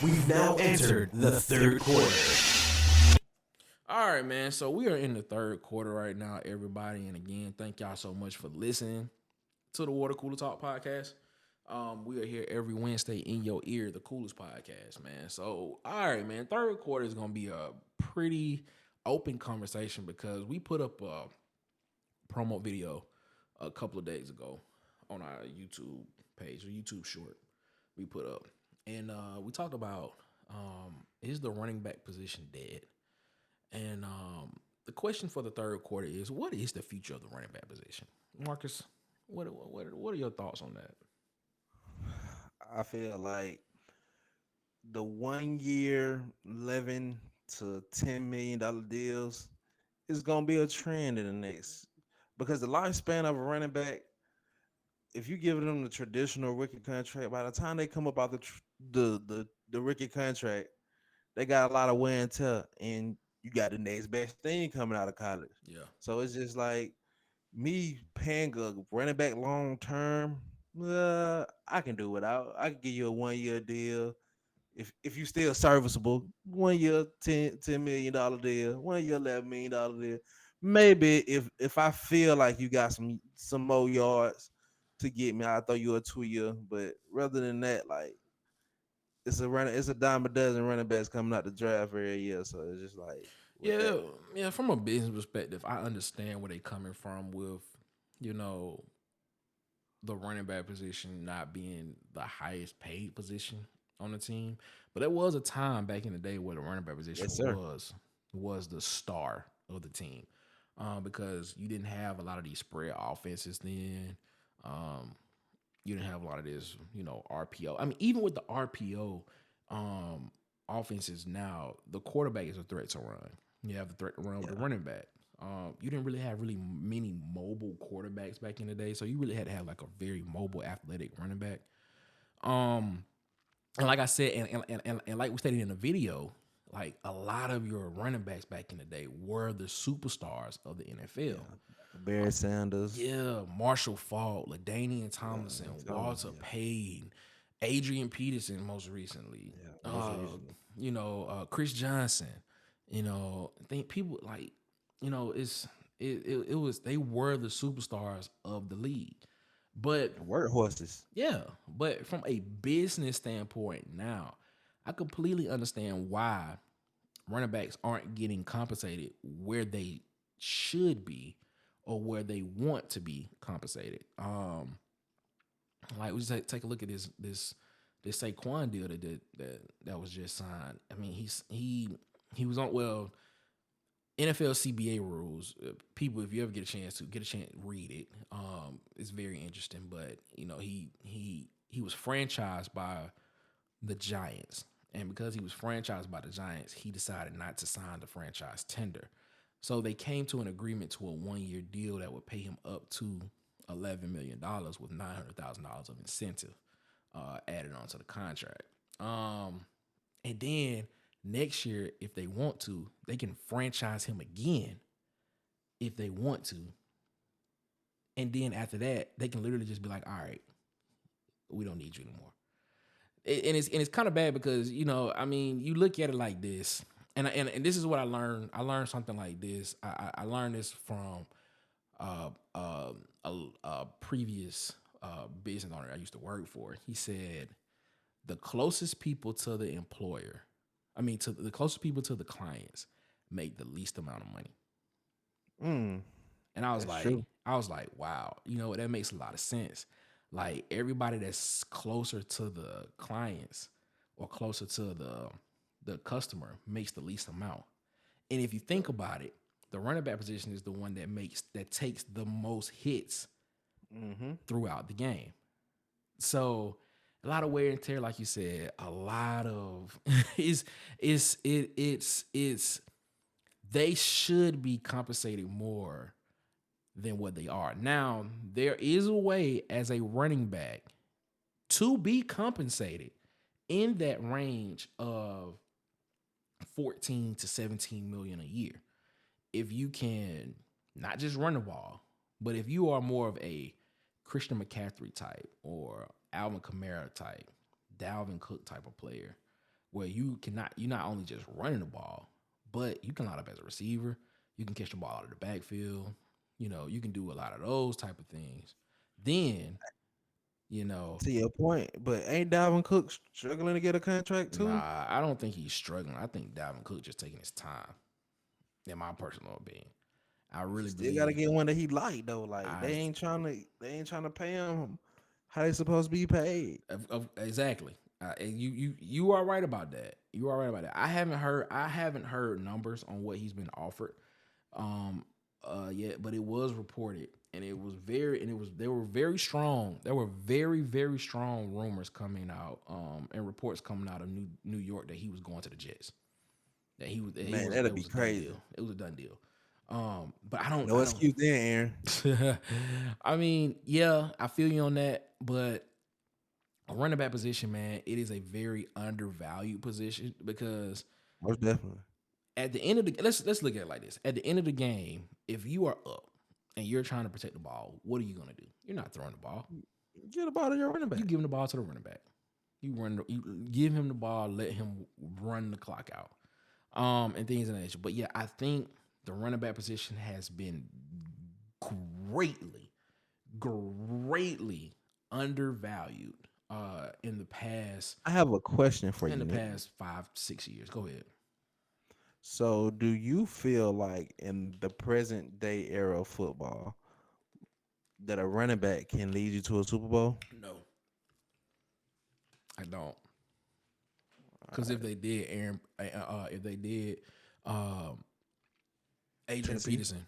We've now entered the third quarter. All right, man. So we are in the third quarter right now, everybody. And again, thank y'all so much for listening to the Water Cooler Talk podcast. We are here every Wednesday in your ear, the coolest podcast, man. So, all right, man. Third quarter is going to be a pretty open conversation because we put up a promo video a couple of days ago on our YouTube page, or YouTube short we put up. And we talked about, is the running back position dead? And the question for the third quarter is, what is the future of the running back position? Marcus, what are your thoughts on that? I feel like the 1 year, 11 to $10 million deals is gonna be a trend in the next, because the lifespan of a running back, if you give them the traditional rookie contract, by the time they come up out the rookie contract, they got a lot of wear and tear, and you got the next best thing coming out of college. Yeah. So it's just like me paying a running back long term. I can do without. I can give you a 1 year deal. If you still serviceable, 1 year, $10 million deal, 1 year, $11 million deal. Maybe if I feel like you got some more yards to get me, I'll throw you a 2 year. But rather than that, like, it's a dime a dozen running backs coming out the draft every year. So it's just like, Yeah. From a business perspective, I understand where they coming from with, you know, the running back position not being the highest paid position on the team. But there was a time back in the day where the running back position was the star of the team, because you didn't have a lot of these spread offenses then. You didn't have a lot of this, RPO. I mean, even with the RPO offenses now, the quarterback is a threat to run. You have the threat to run with the running back. You didn't really have many mobile quarterbacks back in the day, so you really had to have like a very mobile, athletic running back. And like I said, and like we stated in the video, like a lot of your running backs back in the day were the superstars of the NFL. Barry Sanders. Yeah, Marshall Faulk, LaDainian Tomlinson, Walter Payton, Adrian Peterson most recently. Chris Johnson. I think people like, it was, they were the superstars of the league. But workhorses. Yeah, but from a business standpoint now, I completely understand why running backs aren't getting compensated where they should be or where they want to be compensated. Like we just take a look at this Saquon deal that was just signed. I mean, he was on, well, NFL CBA rules. People, if you ever get a chance, read it. It's very interesting. But he was franchised by the Giants, and because he was franchised by the Giants, he decided not to sign the franchise tender. So they came to an agreement to a 1 year deal that would pay him up to $11 million with $900,000 of incentive added onto the contract. And then next year, if they want to, they can franchise him again if they want to. And then after that, they can literally just be like, all right, we don't need you anymore. it's kind of bad because I mean, you look at it like this, and this is what I learned. I learned something like this. I learned this from uh, uh, a previous business owner I used to work for. He said the closest people to the employer, I mean, to the closest people to the clients, make the least amount of money. Mm, And I was that's true. like, wow, that makes a lot of sense. Like everybody that's closer to the clients or closer to the customer makes the least amount. And if you think about it, the running back position is the one that takes the most hits Mm-hmm. throughout the game. So a lot of wear and tear, like you said, a lot of it's they should be compensated more than what they are. Now, there is a way as a running back to be compensated in that range of 14 to 17 million a year. If you can not just run the ball, but if you are more of a Christian McCaffrey type or Alvin Kamara type, Dalvin Cook type of player, where you're not only just running the ball, but you can line up as a receiver, you can catch the ball out of the backfield, you can do a lot of those type of things. Then, you know, To your point, but ain't Dalvin Cook struggling to get a contract too? I don't think he's struggling. I think Dalvin Cook just taking his time, in my personal opinion. I really Still got to believe get one that he like though. Like I they ain't trying to pay him how they supposed to be paid. exactly. And you are right about that. You are right about that. I haven't heard numbers on what he's been offered yet, but it was reported and they were very strong. There were very strong rumors coming out and reports coming out of New York that he was going to the Jets. Man, that'd be was a done crazy. deal. It was a done deal. But No excuse there, Aaron. I mean, yeah, I feel you on that, but a running back position, man, it is a very undervalued position because Most definitely. at the end of the let's look at it like this. At the end of the game, if you are up and you're trying to protect the ball, what are you gonna do? You're not throwing the ball. Get the ball to your running back. You giving the ball to the running back. You give him the ball, let him run the clock out. And things of that nature. But yeah, I think the running back position has been greatly, greatly undervalued in the past I have a question for in you, the Nick. past 5-6 years. Go ahead. So, do you feel like in the present day era of football that a running back can lead you to a Super Bowl? No, I don't. Because if they did, if they did, Adrian Tennessee. Peterson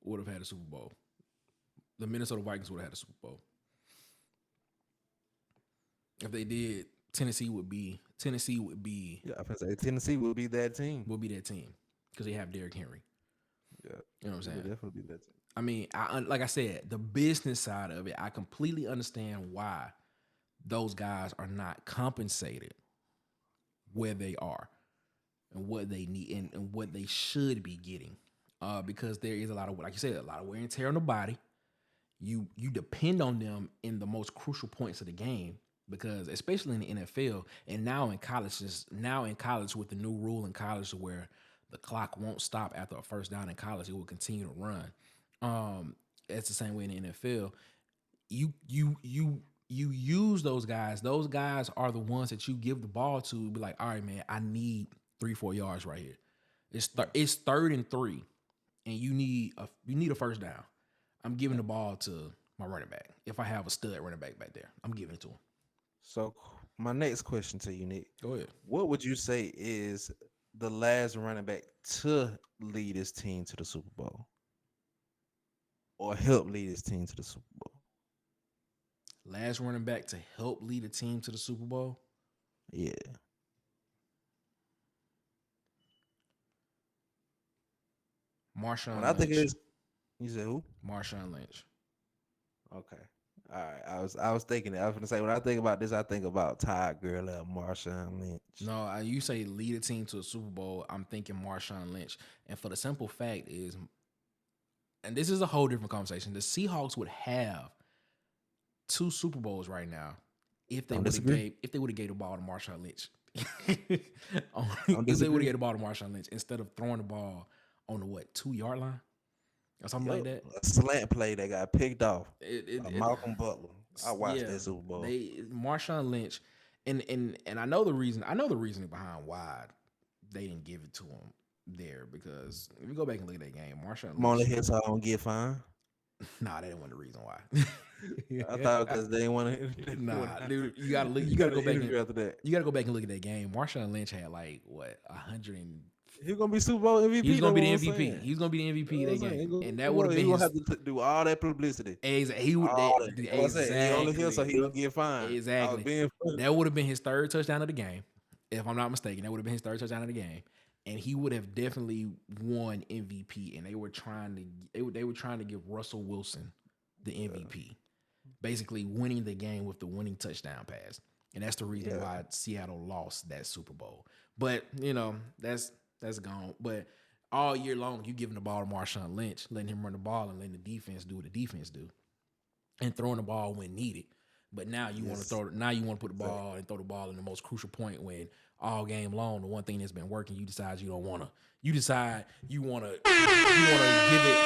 would have had a Super Bowl. The Minnesota Vikings would have had a Super Bowl. If they did, Tennessee would be Yeah, I say Tennessee will be that team. that team because they have Derrick Henry. Yeah, You know what I'm it saying? will definitely be that team. I mean, like I said, the business side of it, I completely understand why those guys are not compensated where they are and what they need and what they should be getting. Because there is a lot of, like you said, a lot of wear and tear on the body. You depend on them in the most crucial points of the game because, especially in the NFL and now in college, with the new rule in college where the clock won't stop after a first down in college, it will continue to run. It's the same way in the NFL. You use those guys. Those guys are the ones that you give the ball to. Be like, all right, man, I need 3-4 yards right here. It's 3rd and 3, and you need a first down. I'm giving the ball to my running back. If I have a stud running back there, I'm giving it to him. So, my next question to you, Nick. Go ahead. What would you say is the last running back to lead his team to the Super Bowl or help lead his team to the Super Bowl? Last running back to help lead a team to the Super Bowl. Yeah. Marshawn When I think Lynch. it's, you said who? Marshawn Lynch. Okay. All right. I was thinking it. I was gonna say when I think about this, I think about Todd Gurley or Marshawn Lynch. No, you say lead a team to a Super Bowl. I'm thinking Marshawn Lynch, and for the simple fact is, and this is a whole different conversation. The Seahawks would have 2 Super Bowls right now if they Don't would have disagree. gave the ball to Marshawn Lynch. Don't If they would have disagree. gave the ball to Marshawn Lynch instead of throwing the ball on the 2-yard line or something like that. A slant play that got picked off. It Malcolm Butler. I watched yeah, that Super Bowl. Marshawn Lynch, and I know the reason. I know the reasoning behind why they didn't give it to him there, because if you go back and look at that game, Marshawn I'm only Lynch. here so I don't get fined. Nah, that didn't want the reason why. I thought because they didn't want to. Nah, dude, you gotta look. You gotta go back and after that. you gotta go back and look at that game. Marshawn Lynch had like what 100 and He's gonna be Super Bowl MVP. he was gonna be the that's what I'm MVP. saying. He was gonna be the MVP of that game, and that He would have been his. gonna have to do all that publicity. He would All that. That's what I'm saying. He only here so exactly he don't get fined. exactly. Being funny. That would have been his third touchdown of the game, if I'm not mistaken. That would have been his third touchdown of the game, and he would have definitely won MVP. And they were trying to give Russell Wilson the MVP, basically winning the game with the winning touchdown pass, and that's the reason why Seattle lost that Super Bowl. But that's gone. But all year long, you giving the ball to Marshawn Lynch, letting him run the ball and letting the defense do what the defense do, and throwing the ball when needed. But now you want to throw. Now you want to put the ball and throw the ball in the most crucial point when all game long the one thing that's been working, you decide you don't want to. You decide you want to give it.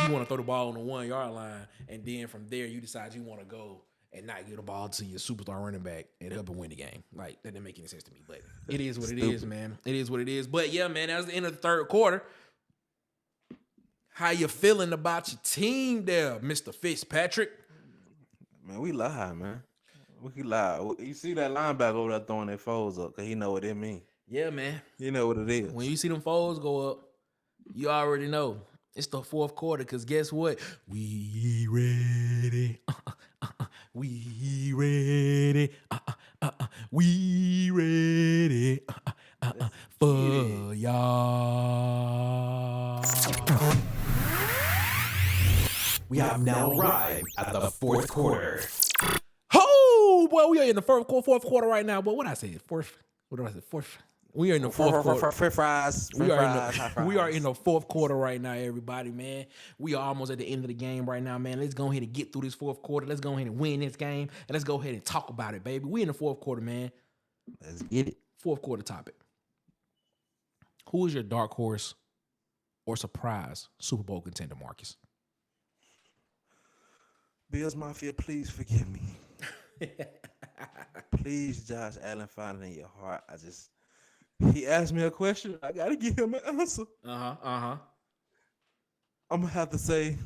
You want to throw the ball on the 1-yard line, and then from there you decide you want to go and not give the ball to your superstar running back and help him win the game. Like, that didn't make any sense to me, but it is what it is, man. It is what it is. But yeah, man, that was the end of the third quarter. How you feeling about your team there, Mr. Fitzpatrick? Man, we lie, man. We lie. You see that linebacker over there throwing their foes up because he know what it mean. Yeah, man. He know what it is. When you see them foes go up, you already know. It's the fourth quarter, because guess what? We ready. We ready. We ready for y'all. We have now arrived at the fourth quarter. Oh, boy, we are in the fourth quarter right now. But what I say? Fourth. What did I say? Fourth. We are in the fourth quarter. We are in the fourth quarter right now, everybody, man. We are almost at the end of the game right now, man. Let's go ahead and get through this fourth quarter. Let's go ahead and win this game, and let's go ahead and talk about it, baby. We in the fourth quarter, man. Let's get it. Fourth quarter topic. Who is your dark horse or surprise Super Bowl contender, Marcus? Bills Mafia, please forgive me. Please, Josh Allen, find it in your heart. He asked me a question. I gotta give him an answer. I'm gonna have to say,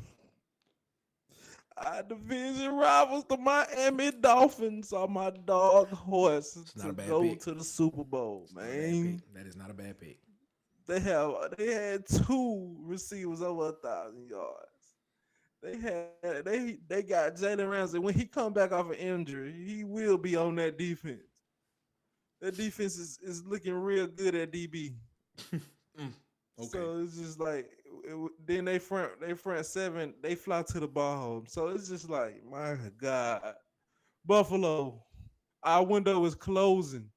our division rivals, the Miami Dolphins, are my dog horse to go to the Super Bowl, man. That is not a bad pick. They had 2 receivers over 1,000 yards. They got Jalen Ramsey. When he come back off an injury, he will be on that defense. That defense is looking real good at DB. Okay. So it's just like, then they front 7, they fly to the ball. So it's just like, my God, Buffalo, our window is closing.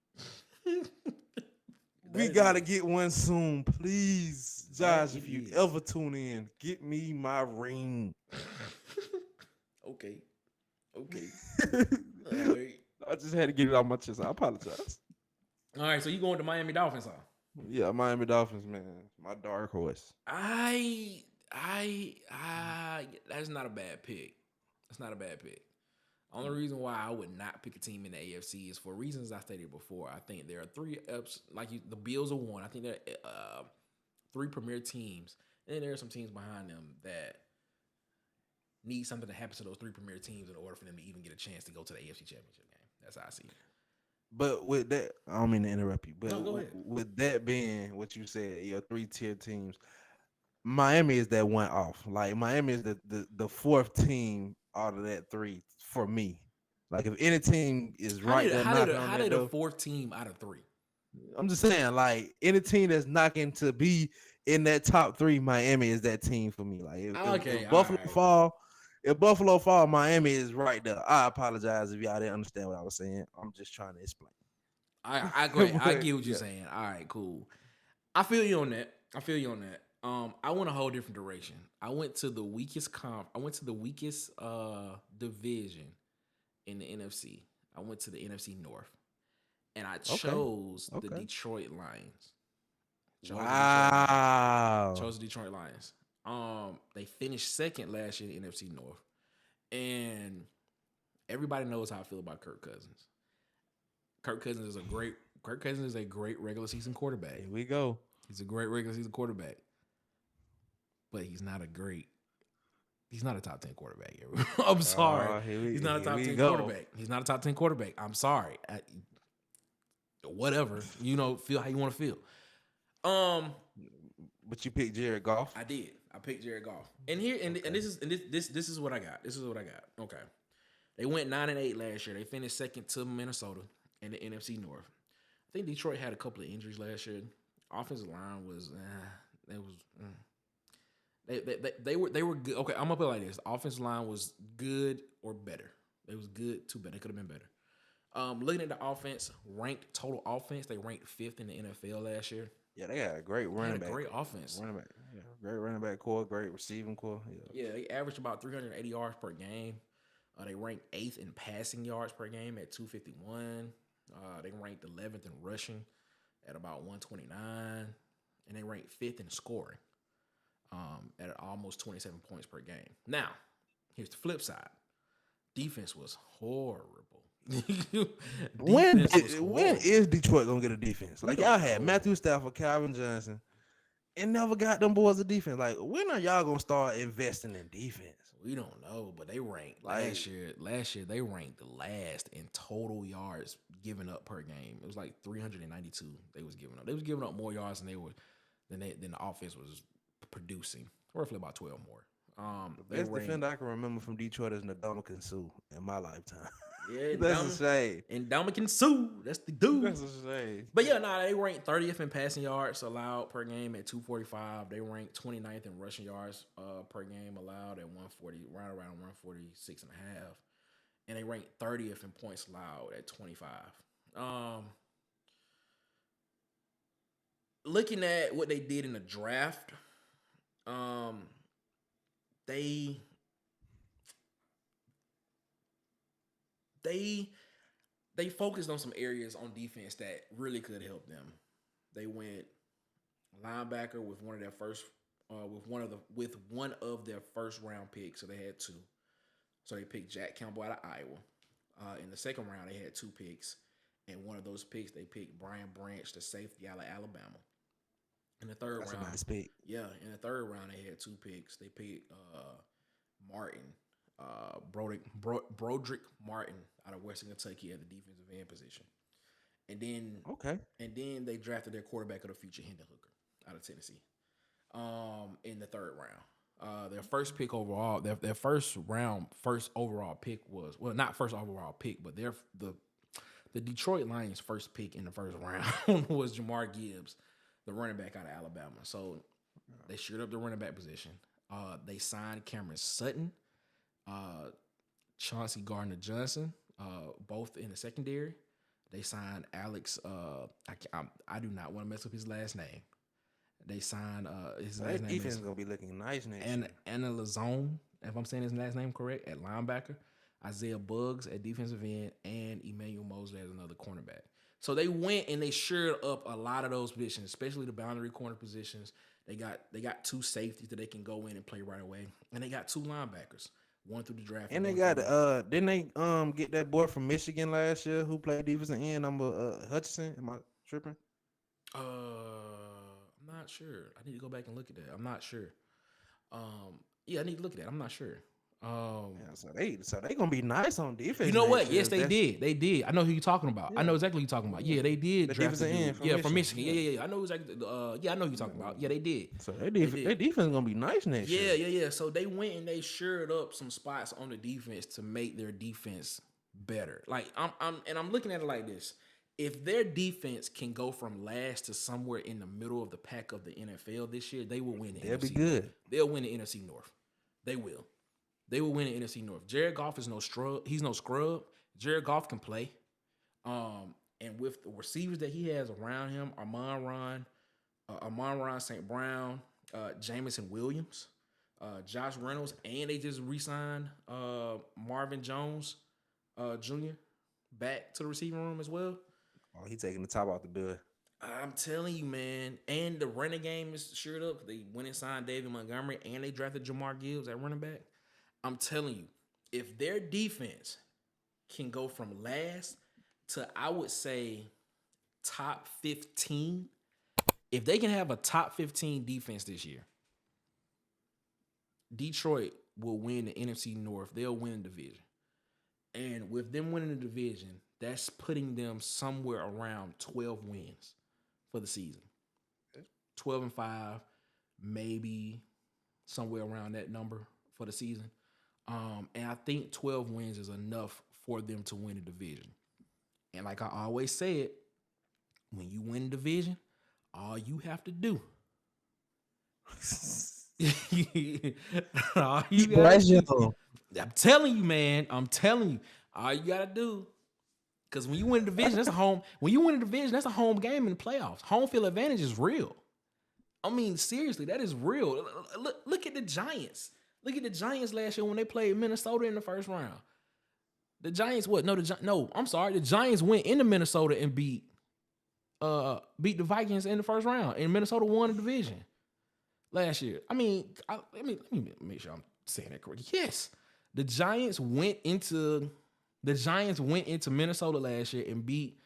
We gotta get one soon, please, Josh. If you ever tune in, get me my ring. Okay. I just had to get it off my chest. I apologize. All right, so you going to Miami Dolphins, huh? Yeah, Miami Dolphins, man. My dark horse. That's not a bad pick. That's not a bad pick. Only reason why I would not pick a team in the AFC is for reasons I stated before. I think there are 3 ups, the Bills are 1. I think there are 3 premier teams, and then there are some teams behind them that need something to happen to those 3 premier teams in order for them to even get a chance to go to the AFC Championship game. That's how I see it. But with that, I don't mean to interrupt you, but no, go ahead. With that being what you said, your 3-tier teams, Miami is that one off. Like, Miami is the 4th team out of that 3 for me. Like, if any team is how they the 4th team out of 3? I'm just saying, like, any team that's knocking to be in that top 3, Miami is that team for me. Like, if Buffalo fall, Miami is right there. I apologize if y'all didn't understand what I was saying. I'm just trying to explain. I get what you're saying. All right, cool. I feel you on that. I went a whole different direction. I went to the weakest division in the NFC. I went to the NFC North, and I Okay. chose the Okay. Detroit Lions. Wow. Chose the Detroit Lions. They finished second last year in the NFC North, and everybody knows how I feel about Kirk Cousins. Kirk Cousins is a great regular season quarterback. Here we go. He's a great regular season quarterback, but he's not a top 10 quarterback. I'm sorry. He's not a top 10 quarterback. He's not a top 10 quarterback. I'm sorry. Whatever. Feel how you want to feel. But you picked Jared Goff. I did. I picked Jared Goff. And this is what I got. This is what I got. Okay. They went 9-8 last year. They finished second to Minnesota in the NFC North. I think Detroit had a couple of injuries last year. Offensive line was they were good. Okay, I'm gonna put it like this: offensive line was good or better. It was good to better. It could have been better. Looking at the offense, ranked total offense, they ranked 5th in the NFL last year. Yeah, they got a great running back. Great offense. Running back. Yeah, great running back core, great receiving core. Yeah, they averaged about 380 yards per game. They ranked 8th in passing yards per game at 251. They ranked 11th in rushing at about 129. And they ranked 5th in scoring at almost 27 points per game. Now, here's the flip side. Defense was horrible. When is Detroit gonna get a defense? Like y'all had Matthew Stafford, Calvin Johnson, and never got them boys a defense. Like when are y'all gonna start investing in defense? We don't know, but they ranked last year. Last year they ranked last in total yards given up per game. It was like 392. They was giving up. They was giving up more yards than the offense was producing. Roughly about 12 more. The best defender I can remember from Detroit is Ndamukong Suh in my lifetime. Yeah, that's a shame. And Ndamukong Suh, that's the dude. That's a shame. But yeah, they ranked 30th in passing yards allowed per game at 245. They ranked 29th in rushing yards per game allowed at 140, right around 146 and a half. And they ranked 30th in points allowed at 25. Looking at what they did in the draft, they focused on some areas on defense that really could help them. They went linebacker with one of their first round picks. So they had 2. So they picked Jack Campbell out of Iowa. In the second round, they had 2 picks, and one of those picks they picked Brian Branch, the safety out of Alabama. In the third round, a nice pick. Yeah, in the third round they had 2 picks. They picked Martin. Broderick Martin out of Western Kentucky at the defensive end position. And then they drafted their quarterback of the future, Hendon Hooker, out of Tennessee. In the third round. Their first pick overall, their first overall pick was, well, not first overall pick, but the Detroit Lions' first pick in the first round was Jamar Gibbs, the running back out of Alabama. So they shored up the running back position. They signed Cameron Sutton, Chauncey Gardner-Johnson, both in the secondary. They signed Alex. I do not want to mess up his last name. They signed his last name. Defense is gonna be looking nice next year. Anna Lazone, if I'm saying his last name correct, at linebacker. Isaiah Buggs at defensive end, and Emmanuel Mosley as another cornerback. So they went and they shored up a lot of those positions, especially the boundary corner positions. They got 2 safeties that they can go in and play right away, and they got 2 linebackers. One through the draft, and they got didn't they get that boy from Michigan last year who played defensive end, number Hutchinson? Am I tripping? I'm not sure. I need to go back and look at that. I'm not sure. Yeah, I need to look at that. I'm not sure. So they gonna be nice on defense. You know what? Yes, they did. They did. I know who you're talking about. Yeah. I know exactly who you're talking about. Yeah, they did. The defensive end from Michigan. Yeah. I know exactly. I know who you're talking about. Yeah, they did. So their defense gonna be nice next year. Yeah. So they went and they shored up some spots on the defense to make their defense better. Like I'm looking at it like this. If their defense can go from last to somewhere in the middle of the pack of the NFL this year, they will win the They'll NFC be good. North. They'll win the NFC North. They will. They will win the NFC North. Jared Goff is no scrub. He's no scrub. Jared Goff can play. And with the receivers that he has around him, Amon-Ra St. Brown, Jamison Williams, Josh Reynolds, and they just re-signed Marvin Jones Jr., back to the receiving room as well. Oh, he taking the top off the bill. I'm telling you, man. And the running game is shored up. They went and signed David Montgomery, and they drafted Jamar Gibbs at running back. I'm telling you, if their defense can go from last to, I would say, top 15, if they can have a top 15 defense this year, Detroit will win the NFC North. They'll win the division. And with them winning the division, that's putting them somewhere around 12 wins for the season. 12-5, maybe somewhere around that number for the season. And I think 12 wins is enough for them to win the division. And like I always said, when you win the division, all you have to do all you gotta do, I'm telling you, man. I'm telling you. All you gotta do, because when you win the division, that's a home. When you win the division, that's a home game in the playoffs. Home field advantage is real. I mean, seriously, that is real. Look at the Giants. Look at the Giants last year when they played Minnesota in the first round. The Giants, what? No, I'm sorry. The Giants went into Minnesota and beat the Vikings in the first round, and Minnesota won the division last year. I mean, let me make sure I'm saying that correctly. Yes, the Giants went into Minnesota last year and beat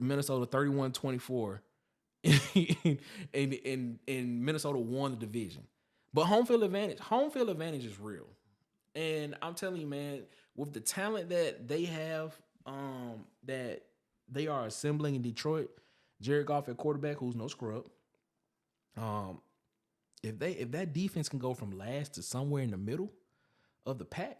Minnesota 31-24, and Minnesota won the division. But home field advantage is real, and I'm telling you, man, with the talent that they have, that they are assembling in Detroit, Jared Goff at quarterback, who's no scrub. If that defense can go from last to somewhere in the middle of the pack,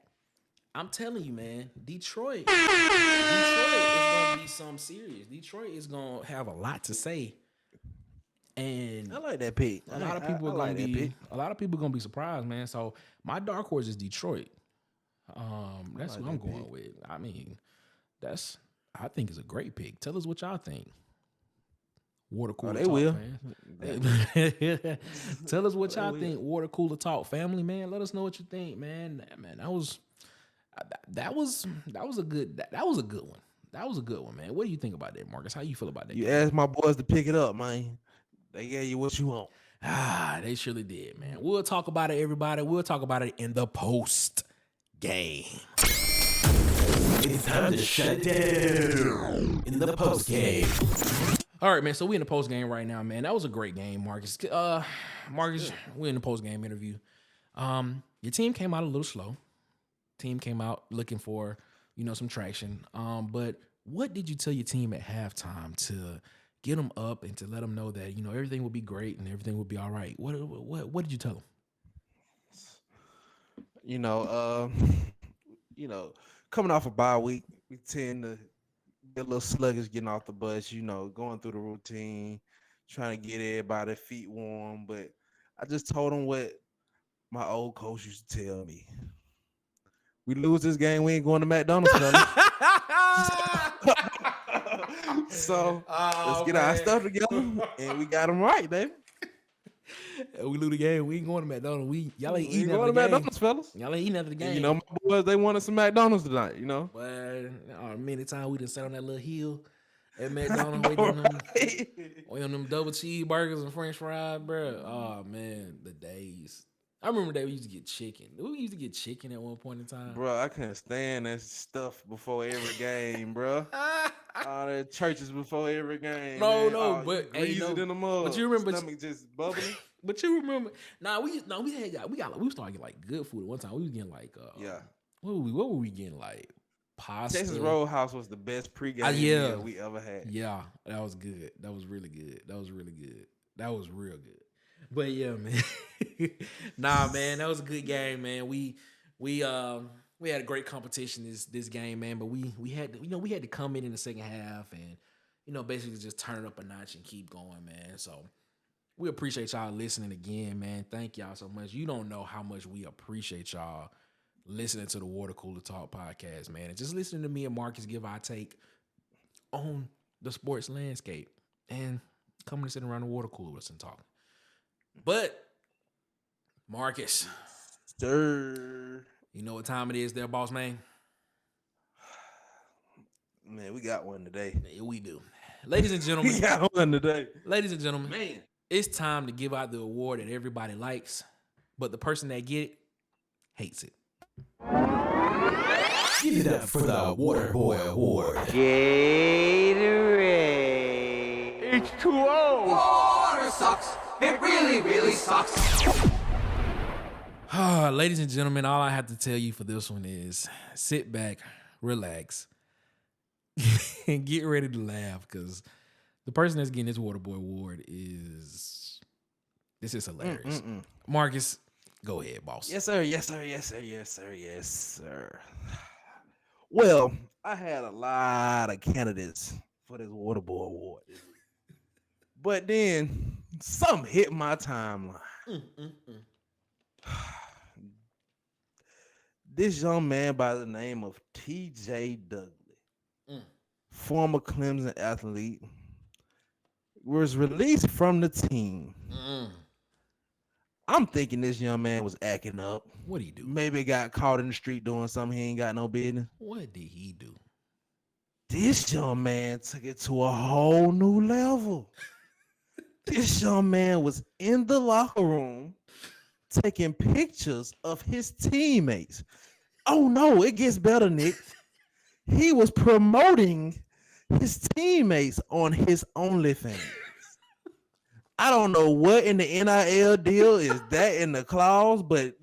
I'm telling you, man, Detroit is gonna be something serious. Detroit is gonna have a lot to say, and I like that pick. a lot of people are gonna be surprised, man. So my dark horse is Detroit. That's what I'm going with. I mean, I think it's a great pick. Tell us what y'all think. Water cooler they talk, will. Man. Tell us what y'all think. Water cooler talk, family, man. Let us know what you think, man. Man, that was a good one. That was a good one, man. What do you think about that, Marcus? How you feel about that? You asked my boys to pick it up, man. They gave you what you want. They surely did, man. We'll talk about it, everybody. We'll talk about it in the post game. It's time to shut down in the post game. All right, man. So we in the post game right now, man. That was a great game, Marcus. Marcus, we're in the post game interview. Your team came out a little slow. Team came out looking for, some traction. But what did you tell your team at halftime to get them up and to let them know that everything will be great and everything will be all right? What did you tell them? Coming off a bye week, we tend to get a little sluggish getting off the bus, going through the routine, trying to get everybody feet warm. But I just told them what my old coach used to tell me. We lose this game, we ain't going to McDonald's, fellas. So let's get our stuff together, and we got them right, baby. We lose the game. We ain't going to McDonald's. Y'all ain't eating going to McDonald's, fellas. Y'all ain't eating after the game. My boys, they wanted some McDonald's tonight. But many times we done sat on that little hill at McDonald's waiting on them double cheeseburgers and French fries, bro. Oh man, the days. I remember that we used to get chicken. We used to get chicken at one point in time. Bro, I couldn't stand that stuff before every game, bro. All the churches before every game. No, but grease it in the mud. But you remember, stomach just bubbling. But you remember? we started getting like good food at one time. We was getting like What were we getting like? Pasta. Texas Roadhouse was the best pregame meal we ever had. Yeah, that was good. That was really good. That was real good. But yeah, man. Nah, man, that was a good game, man. We had a great competition this game, man. But we had to come in the second half and basically just turn it up a notch and keep going, man. So we appreciate y'all listening again, man. Thank y'all so much. You don't know how much we appreciate y'all listening to the Water Cooler Talk podcast, man. And just listening to me and Marcus give our take on the sports landscape and coming to sit around the water cooler with us and talk. But Marcus, sir, you know what time it is there, boss man? Man, we got one today. Yeah, we do. Ladies and We gentlemen, got one today. ladies and gentlemen, Man. it's time to give out the award that everybody likes, but the person that get it hates it. Give it up for the Water Boy Award. Gatorade. H2O. Water sucks. It really, really sucks. Ladies and gentlemen, all I have to tell you for this one is sit back, relax, and get ready to laugh because the person that's getting this Water Boy Award is hilarious. Marcus, go ahead, boss. Yes, sir. Yes, sir. Yes, sir. Yes, sir. Yes, sir. Well, I had a lot of candidates for this Water Boy Award. But then something hit my timeline. This young man by the name of T.J. Dudley, former Clemson athlete, was released from the team. I'm thinking this young man was acting up. What'd he do? Maybe got caught in the street doing something he ain't got no business. What did he do? This young man took it to a whole new level. This young man was in the locker room taking pictures of his teammates. Oh no, it gets better, Nick. He was promoting his teammates on his OnlyFans. I don't know what in the NIL deal is that in the clause, but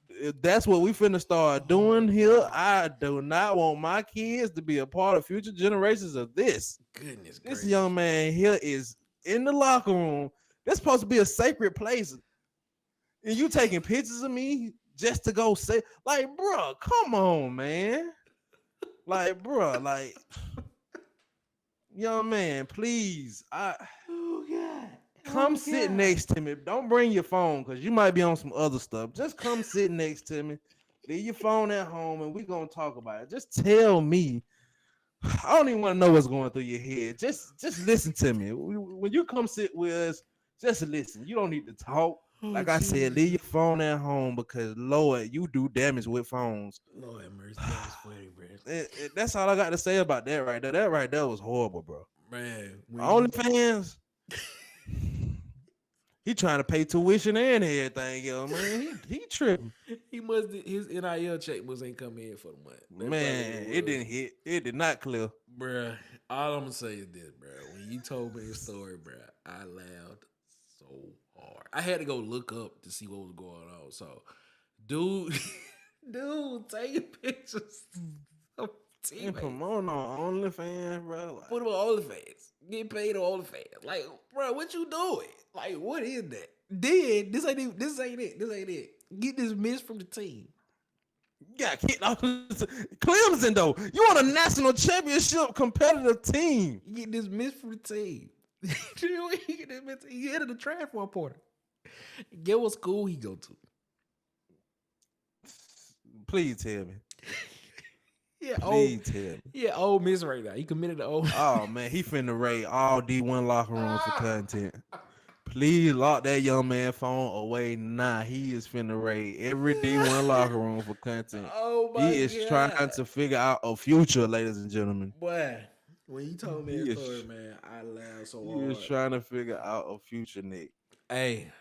if that's what we finna start doing here. I do not want my kids to be a part of future generations of this. Goodness This gracious. young man here is in the locker room. That's supposed to be a sacred place. And you taking pictures of me just to go say, like, bro, come on, man. Like, bro, like, young man, please. Oh, God. Come sit next to me. Don't bring your phone because you might be on some other stuff. Just come sit next to me. Leave your phone at home and we're going to talk about it. Just tell me. I don't even want to know what's going through your head. Just listen to me. When you come sit with us, just listen. You don't need to talk. Like I said, leave your phone at home because, Lord, you do damage with phones. Lord have mercy. That's funny, bro. That's all I got to say about that right there. That right there was horrible, bro. Man. OnlyFans. He trying to pay tuition and everything, yo, man. He tripping. He must his NIL check ain't come in for the month. That's Man, it didn't hit. It did not clear. Bruh, all I'm gonna say is this, bruh. When you told me this story, bruh, I laughed so hard. I had to go look up to see what was going on. So, dude, taking pictures of Man, teammates. come on OnlyFans, bro. Put them on OnlyFans. Get paid on OnlyFans. Like, bro, what you doing? Like, what is that? Then this ain't it. Get dismissed from the team. You got kicked off. Clemson, though. You on a national championship competitive team. You get dismissed from the team. He headed the transfer portal. Get what school he go to. Please tell me. Yeah, Please tell me. Yeah, Ole Miss right now. He committed to Ole. Oh, man, he finna raid all D1 locker rooms for content. Please lock that young man phone away. Nah, he is finna raid every D1 locker room for content. Oh, my He is God. trying to figure out a future, ladies and gentlemen. Boy, when you told me He that is- story, man, I laughed so He hard. is trying to figure out a future, Nick. Hey,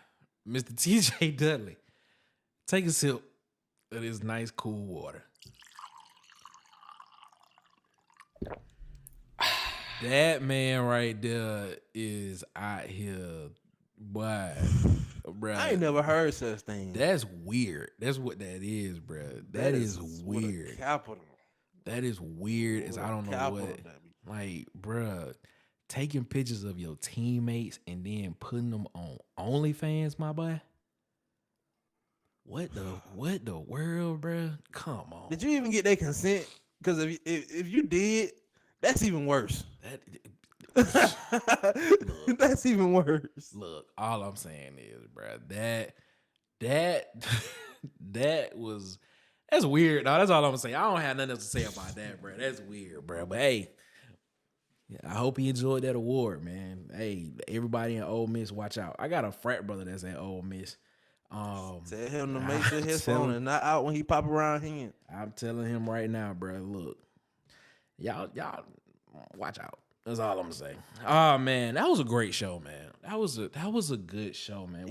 Mr. TJ Dudley, take a sip of this nice, cool water. That man right there is out here, boy. Bruh, I ain't never heard such thing. That's weird. That's what that is, bruh. That is with a weird. capital. That is weird as I don't know Capital, what. baby. Like, bruh, taking pictures of your teammates and then putting them on OnlyFans, my boy. What the world, bruh? Come on. Did you even get their consent? Because if you did, that's even worse. That's even worse. Look, all I'm saying is, bruh, that's weird. No, that's all I'm saying. I don't have nothing else to say about that, bruh. That's weird, bruh. But hey, I hope he enjoyed that award, man. Hey, everybody in Ole Miss, watch out. I got a frat brother that's at Ole Miss. Tell him to make sure his phone is not out when he pop around here. I'm telling him right now, bruh. Look, Y'all watch out. That's all I'm gonna say. Oh man, that was a great show, man. That was a good show, man.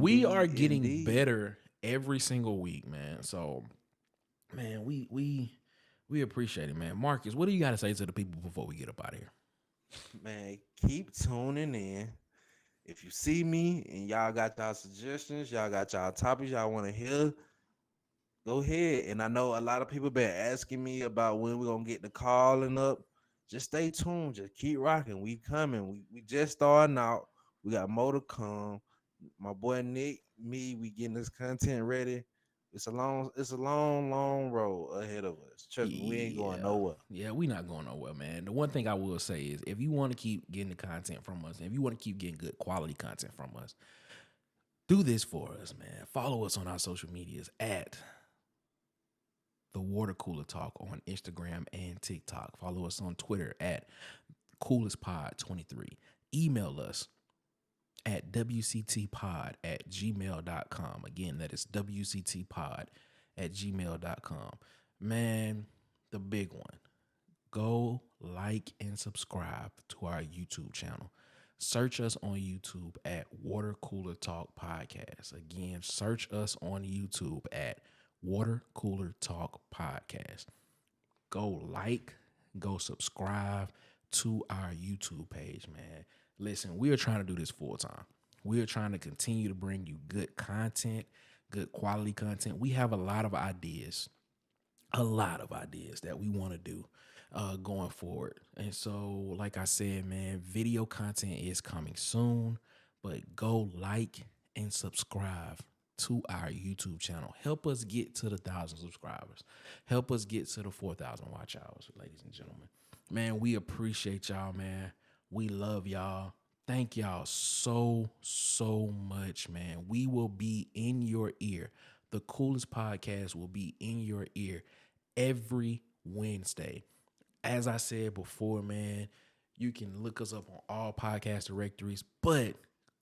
We are getting better every single week, man. So, man, we appreciate it, man. Marcus, what do you got to say to the people before we get up out of here? Man, keep tuning in. If you see me and y'all got y'all suggestions, y'all got y'all topics y'all want to hear, go ahead. And I know a lot of people been asking me about when we're gonna get the calling up. Just stay tuned. Just keep rocking. We coming. We just starting out. We got more to come. My boy Nick, we getting this content ready. It's a long road ahead of us. Trust me, we ain't going nowhere. Yeah, we not going nowhere, man. The one thing I will say is if you want to keep getting the content from us, if you want to keep getting good quality content from us, do this for us, man. Follow us on our social medias at The Water Cooler Talk on Instagram and TikTok. Follow us on Twitter at CoolestPod23. Email us at wctpod@gmail.com. Again, that is wctpod@gmail.com. Man, the big one. Go like and subscribe to our YouTube channel. Search us on YouTube at Water Cooler Talk Podcast. Again, search us on YouTube at Water Cooler Talk Podcast. Go like, go subscribe to our YouTube page, man. Listen, we are trying to do this full time. We are trying to continue to bring you good content, good quality content. We have a lot of ideas that we want to do going forward. And so, like I said, man, video content is coming soon, but go like and subscribe to our YouTube channel. Help us get to the 1,000 subscribers. Help us get to the 4,000 watch hours, ladies and gentlemen. Man, we appreciate y'all, man. We love y'all. Thank y'all so much, man. We will be in your ear. The Coolest Podcast will be in your ear every Wednesday. As I said before, man, you can look us up on all podcast directories, but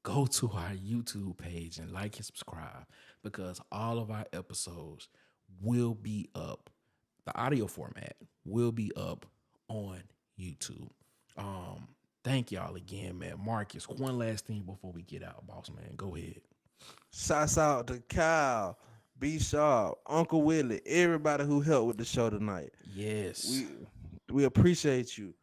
go to our YouTube page and like and subscribe because all of our episodes will be up. The audio format will be up on YouTube. Thank y'all again, man. Marcus, one last thing before we get out, boss man. Go ahead. Shouts out to Kyle, B Sharp, Uncle Willie, everybody who helped with the show tonight. Yes. We appreciate you.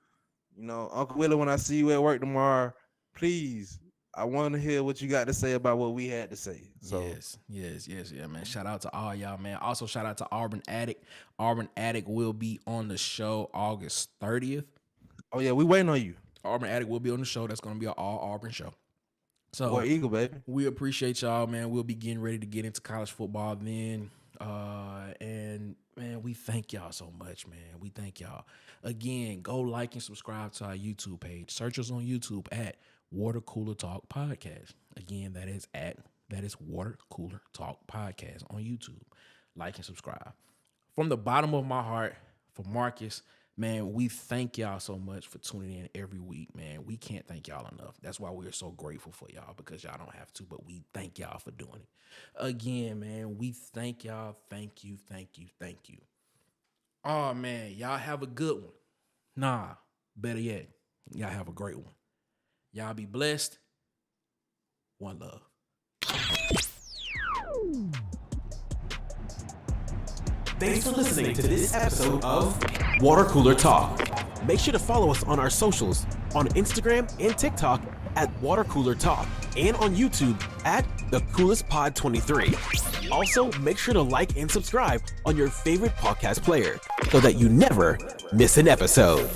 You know, Uncle Willie, when I see you at work tomorrow, please, I want to hear what you got to say about what we had to say. So Yes, man. Shout out to all y'all, man. Also, shout out to Auburn Attic. Auburn Attic will be on the show August 30th. Oh, yeah, we waiting on you. Auburn Attic will be on the show. That's going to be an all Auburn show. So, War Eagle, baby. We appreciate y'all, man. We'll be getting ready to get into college football then. And, man, we thank y'all so much, man. We thank y'all. Again, go like and subscribe to our YouTube page. Search us on YouTube at Water Cooler Talk Podcast. Again, that is Water Cooler Talk Podcast on YouTube. Like and subscribe. From the bottom of my heart, for Marcus, man, we thank y'all so much for tuning in every week, man. We can't thank y'all enough. That's why we're so grateful for y'all because y'all don't have to, but we thank y'all for doing it. Again, man, we thank y'all. Thank you. Oh, man, y'all have a good one. Nah, better yet, y'all have a great one. Y'all be blessed. One love. Thanks for listening to this episode of Water Cooler Talk. Make sure to follow us on our socials on Instagram and TikTok at Water Cooler Talk and on YouTube at The Coolest Pod 23. Also, make sure to like and subscribe on your favorite podcast player so that you never miss an episode.